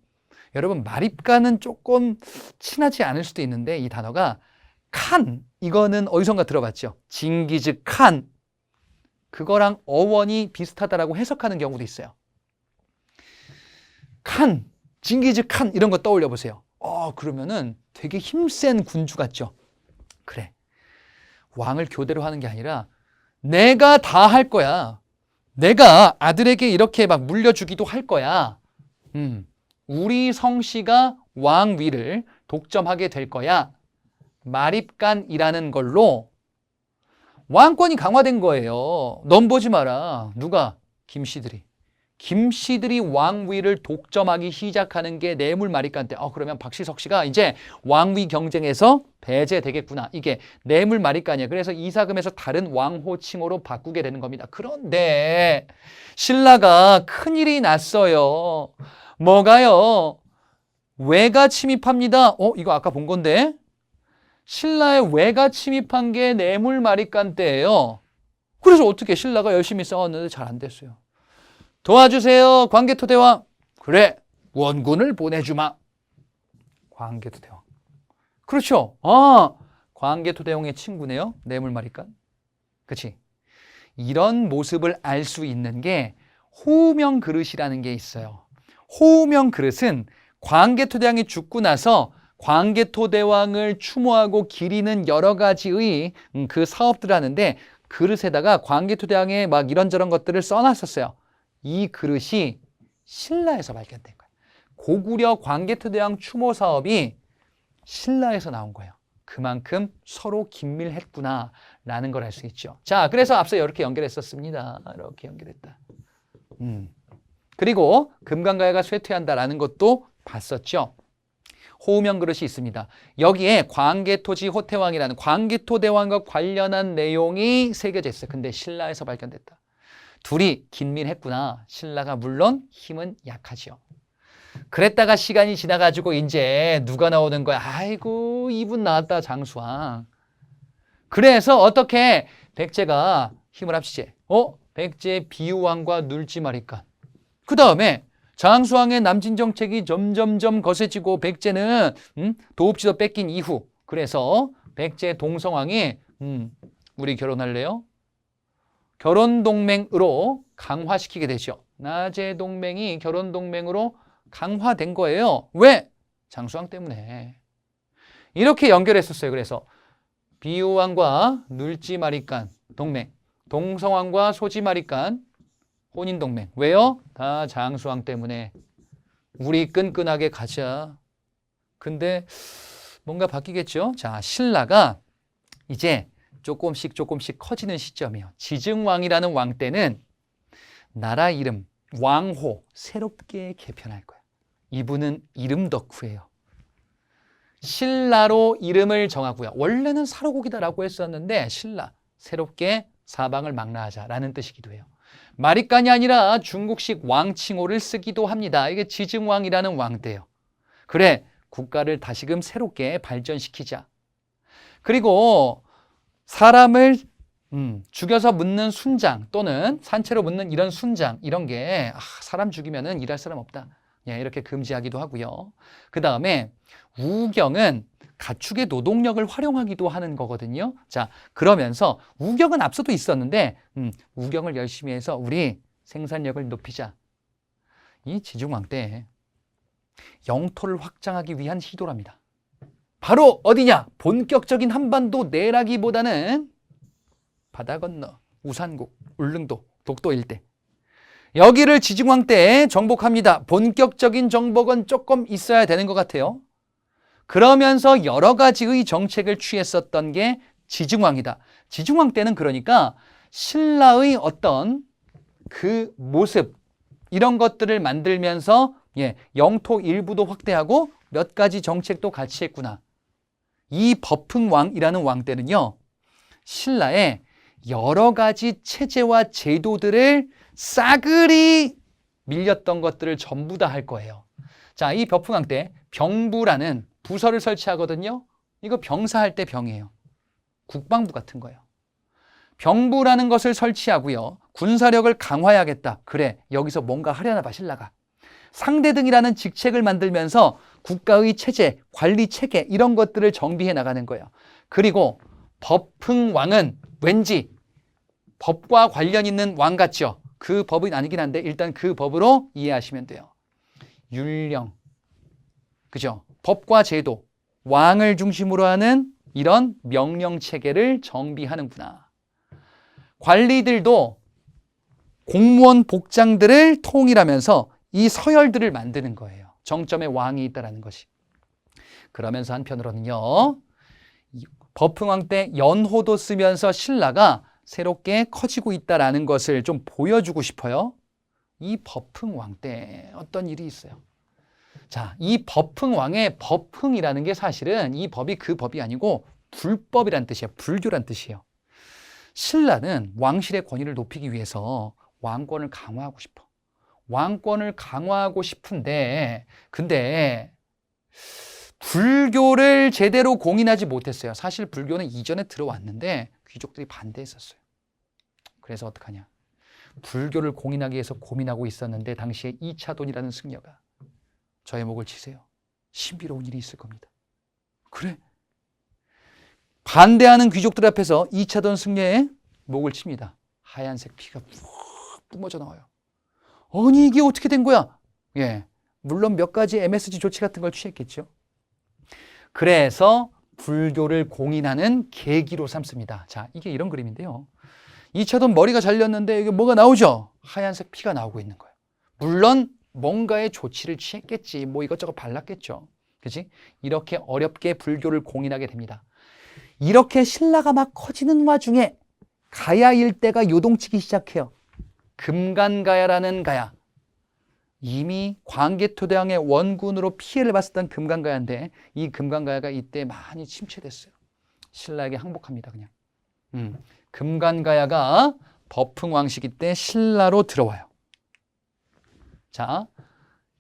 여러분 마립간은 조금 친하지 않을 수도 있는데, 이 단어가 칸, 이거는 어디선가 들어봤죠. 징기즈 칸, 그거랑 어원이 비슷하다라고 해석하는 경우도 있어요. 칸, 징기즈 칸 이런 거 떠올려 보세요. 그러면은 되게 힘센 군주 같죠. 그래, 왕을 교대로 하는 게 아니라 내가 다 할 거야. 내가 아들에게 이렇게 막 물려주기도 할 거야. 우리 성씨가 왕위를 독점하게 될 거야. 마립간이라는 걸로 왕권이 강화된 거예요. 넘보지 마라. 누가? 김씨들이. 김씨들이 왕위를 독점하기 시작하는 게 뇌물마립간 때, 그러면 박씨석씨가 이제 왕위 경쟁에서 배제되겠구나. 이게 뇌물마립간이에요. 그래서 이사금에서 다른 왕호 칭호로 바꾸게 되는 겁니다. 그런데 신라가 큰일이 났어요. 뭐가요? 외가 침입합니다. 이거 아까 본 건데, 신라의 외가 침입한 게 뇌물마립간 때예요. 그래서 어떻게 신라가 열심히 싸웠는데 잘 안 됐어요. 도와주세요, 광개토대왕. 그래, 원군을 보내주마. 광개토대왕. 그렇죠. 광개토대왕의 친구네요. 뇌물마립간. 그치? 이런 모습을 알 수 있는 게 호우명 그릇이라는 게 있어요. 호우명 그릇은 광개토대왕이 죽고 나서 광개토대왕을 추모하고 기리는 여러 가지의 그 사업들을 하는데, 그릇에다가 광개토대왕의 막 이런저런 것들을 써놨었어요. 이 그릇이 신라에서 발견된 거예요. 고구려 광개토대왕 추모 사업이 신라에서 나온 거예요. 그만큼 서로 긴밀했구나라는 걸 알 수 있죠. 자, 그래서 앞서 이렇게 연결했었습니다. 이렇게 연결했다. 그리고 금강가야가 쇠퇴한다라는 것도 봤었죠. 호우명 그릇이 있습니다. 여기에 광개토지 호태왕이라는 광개토대왕과 관련한 내용이 새겨져 있어요. 근데 신라에서 발견됐다. 둘이 긴밀했구나. 신라가 물론 힘은 약하죠. 그랬다가 시간이 지나가지고 이제 누가 나오는 거야? 아이고, 이분 나왔다, 장수왕. 그래서 어떻게 백제가 힘을 합치지? 백제 비우왕과 눌지마립간. 그 다음에 장수왕의 남진 정책이 점점점 거세지고 백제는 도읍지도 뺏긴 이후, 그래서 백제 동성왕이 우리 결혼할래요? 결혼동맹으로 강화시키게 되죠. 나제 동맹이 결혼동맹으로 강화된 거예요. 왜? 장수왕 때문에. 이렇게 연결했었어요. 그래서 비우왕과 눌지마립간 동맹, 동성왕과 소지마립간 혼인동맹. 왜요? 다 장수왕 때문에. 우리 끈끈하게 가자. 근데 뭔가 바뀌겠죠? 자, 신라가 이제 조금씩 커지는 시점이에요. 지증왕이라는 왕 때는 나라 이름 왕호 새롭게 개편할 거예요. 이분은 이름 덕후예요. 신라로 이름을 정하고요. 원래는 사로국이다라고 했었는데 신라, 새롭게 사방을 망라하자라는 뜻이기도 해요. 마리간이 아니라 중국식 왕칭호를 쓰기도 합니다. 이게 지증왕이라는 왕 때예요. 그래, 국가를 다시금 새롭게 발전시키자. 그리고 사람을 죽여서 묻는 순장 또는 산채로 묻는 이런 순장, 이런 게 사람 죽이면은 일할 사람 없다. 이렇게 금지하기도 하고요. 그 다음에 우경은 가축의 노동력을 활용하기도 하는 거거든요. 자, 그러면서 우경은 앞서도 있었는데 우경을 열심히 해서 우리 생산력을 높이자. 이 지증왕 때 영토를 확장하기 위한 시도랍니다. 바로 어디냐? 본격적인 한반도 내라기보다는 바다 건너 우산국, 울릉도, 독도 일대. 여기를 지증왕 때 정복합니다. 본격적인 정복은 조금 있어야 되는 것 같아요. 그러면서 여러 가지의 정책을 취했었던 게 지증왕이다. 지증왕 때는 그러니까 신라의 어떤 그 모습, 이런 것들을 만들면서 영토 일부도 확대하고 몇 가지 정책도 같이 했구나. 이 버풍왕이라는 왕 때는요, 신라의 여러 가지 체제와 제도들을 싸그리 밀렸던 것들을 전부 다 할 거예요. 자, 이 버풍왕 때 병부라는 부서를 설치하거든요. 이거 병사할 때 병이에요. 국방부 같은 거예요. 병부라는 것을 설치하고요. 군사력을 강화해야겠다. 그래, 여기서 뭔가 하려나 봐, 신라가. 상대등이라는 직책을 만들면서 국가의 체제, 관리 체계 이런 것들을 정비해 나가는 거예요. 그리고 버풍왕은 왠지 법과 관련 있는 왕 같죠? 그 법은 아니긴 한데 일단 그 법으로 이해하시면 돼요. 율령, 그죠? 법과 제도, 왕을 중심으로 하는 이런 명령 체계를 정비하는구나. 관리들도 공무원 복장들을 통일하면서 이 서열들을 만드는 거예요. 정점에 왕이 있다는 것이. 그러면서 한편으로는요, 버풍왕 때 연호도 쓰면서 신라가 새롭게 커지고 있다는 것을 좀 보여주고 싶어요. 이 버풍왕 때 어떤 일이 있어요. 자, 이 버풍왕의 버풍이라는 게 사실은 이 법이 그 법이 아니고 불법이란 뜻이에요. 불교란 뜻이에요. 신라는 왕실의 권위를 높이기 위해서 왕권을 강화하고 싶어. 왕권을 강화하고 싶은데 근데 불교를 제대로 공인하지 못했어요. 사실 불교는 이전에 들어왔는데 귀족들이 반대했었어요. 그래서 어떡하냐. 불교를 공인하기 위해서 고민하고 있었는데 당시에 이차돈이라는 승려가 저의 목을 치세요. 신비로운 일이 있을 겁니다. 그래. 반대하는 귀족들 앞에서 이차돈 승려의 목을 칩니다. 하얀색 피가 푹 뿜어져 나와요. 아니 이게 어떻게 된 거야? 물론 몇 가지 MSG 조치 같은 걸 취했겠죠. 그래서 불교를 공인하는 계기로 삼습니다. 자, 이게 이런 그림인데요. 이차돈 머리가 잘렸는데 이게 뭐가 나오죠? 하얀색 피가 나오고 있는 거예요. 물론 뭔가의 조치를 취했겠지. 뭐 이것저것 발랐겠죠. 그치? 이렇게 어렵게 불교를 공인하게 됩니다. 이렇게 신라가 막 커지는 와중에 가야 일대가 요동치기 시작해요. 금간가야라는 가야. 이미 광개토대왕의 원군으로 피해를 봤었던 금간가야인데 이 금간가야가 이때 많이 침체됐어요. 신라에게 항복합니다. 그냥. 금간가야가 버풍왕 시기 때 신라로 들어와요. 자,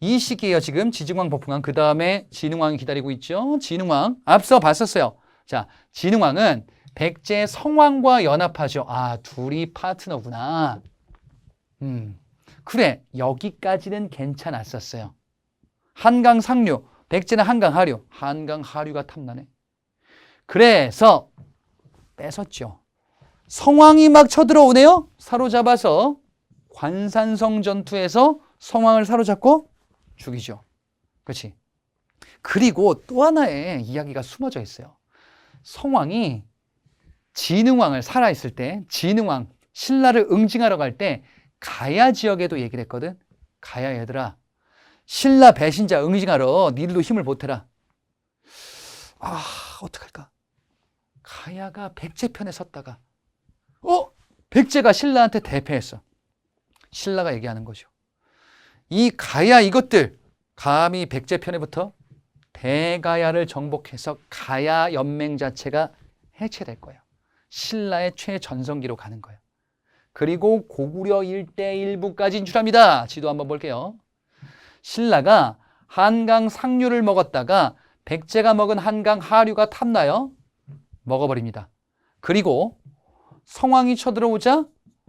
이 시기에요. 지금 지증왕, 버풍왕. 그 다음에 진흥왕이 기다리고 있죠. 진흥왕. 앞서 봤었어요. 자, 진흥왕은 백제 성왕과 연합하죠. 아, 둘이 파트너구나. 그래, 여기까지는 괜찮았었어요. 한강 상류, 백제는 한강 하류. 한강 하류가 탐나네. 그래서 뺏었죠. 성왕이 막 쳐들어오네요. 사로잡아서 관산성 전투에서 성왕을 사로잡고 죽이죠. 그렇지? 그리고 또 하나의 이야기가 숨어져 있어요. 성왕이 진흥왕을 살아있을 때 진흥왕, 신라를 응징하러 갈 때 가야 지역에도 얘기를 했거든. 가야 얘들아, 신라 배신자 응징하러 니들도 힘을 보태라. 아, 어떡할까? 가야가 백제 편에 섰다가 백제가 신라한테 대패했어. 신라가 얘기하는 거죠. 이 가야 이것들 감히 백제 편에 붙어 대가야를 정복해서 가야 연맹 자체가 해체될 거예요. 신라의 최전성기로 가는 거예요. 그리고 고구려 일대 일부까지 진출합니다. 지도 한번 볼게요. 신라가 한강 상류를 먹었다가 백제가 먹은 한강 하류가 탐나요. 먹어버립니다. 그리고 성왕이 쳐들어오자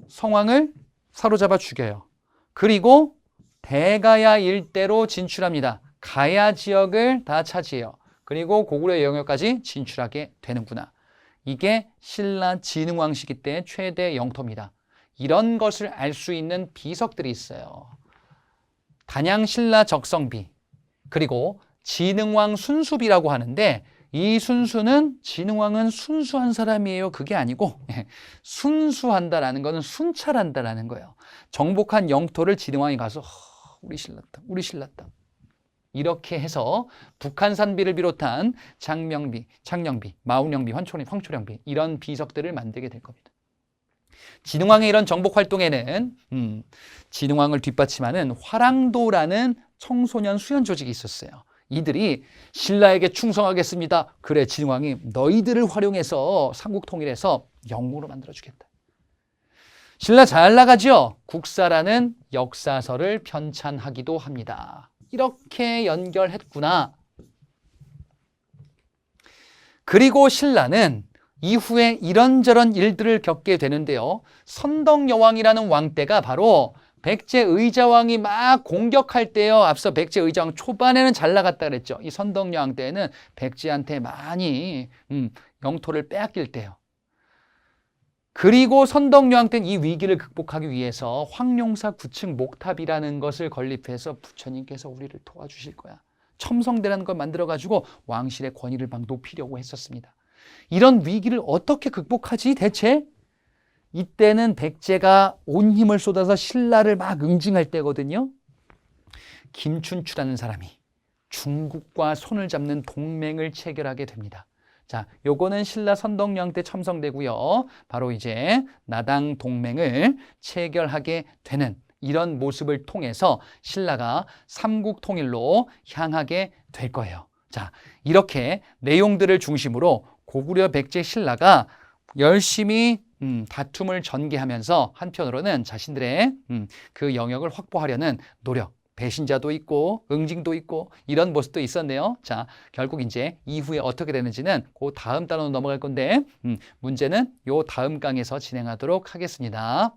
성왕을 사로잡아 죽여요. 그리고 대가야 일대로 진출합니다. 가야 지역을 다 차지해요. 그리고 고구려 영역까지 진출하게 되는구나. 이게 신라 진흥왕 시기 때 최대 영토입니다. 이런 것을 알 수 있는 비석들이 있어요. 단양 신라 적성비, 그리고 진흥왕 순수비라고 하는데, 이 순수는 진흥왕은 순수한 사람이에요. 그게 아니고 순수한다라는 거는 순찰한다라는 거예요. 정복한 영토를 진흥왕이 가서 우리 신랐다, 우리 신랐다. 이렇게 해서 북한산비를 비롯한 장명비, 창녕비, 마운영비, 황초령비 이런 비석들을 만들게 될 겁니다. 진흥왕의 이런 정복 활동에는 진흥왕을 뒷받침하는 화랑도라는 청소년 수련 조직이 있었어요. 이들이 신라에게 충성하겠습니다. 그래, 진흥왕이 너희들을 활용해서 삼국 통일해서 영웅으로 만들어주겠다. 신라 잘 나가죠? 국사라는 역사서를 편찬하기도 합니다. 이렇게 연결했구나. 그리고 신라는 이후에 이런저런 일들을 겪게 되는데요. 선덕여왕이라는 왕 때가 바로 백제 의자왕이 막 공격할 때요. 앞서 백제 의자왕 초반에는 잘 나갔다 그랬죠. 이 선덕여왕 때는 백제한테 많이 영토를 빼앗길 때요. 그리고 선덕여왕 때는 이 위기를 극복하기 위해서 황룡사 9층 목탑이라는 것을 건립해서 부처님께서 우리를 도와주실 거야. 첨성대라는 걸 만들어가지고 왕실의 권위를 막 높이려고 했었습니다. 이런 위기를 어떻게 극복하지 대체? 이때는 백제가 온 힘을 쏟아서 신라를 막 응징할 때거든요. 김춘추라는 사람이 중국과 손을 잡는 동맹을 체결하게 됩니다. 자, 요거는 신라 선덕여왕 때 첨성되고요. 바로 이제 나당 동맹을 체결하게 되는 이런 모습을 통해서 신라가 삼국 통일로 향하게 될 거예요. 자, 이렇게 내용들을 중심으로 고구려 백제 신라가 열심히 다툼을 전개하면서 한편으로는 자신들의 그 영역을 확보하려는 노력, 배신자도 있고 응징도 있고 이런 모습도 있었네요. 자, 결국 이제 이후에 어떻게 되는지는 그 다음 단원으로 넘어갈 건데 문제는 요 다음 강에서 진행하도록 하겠습니다.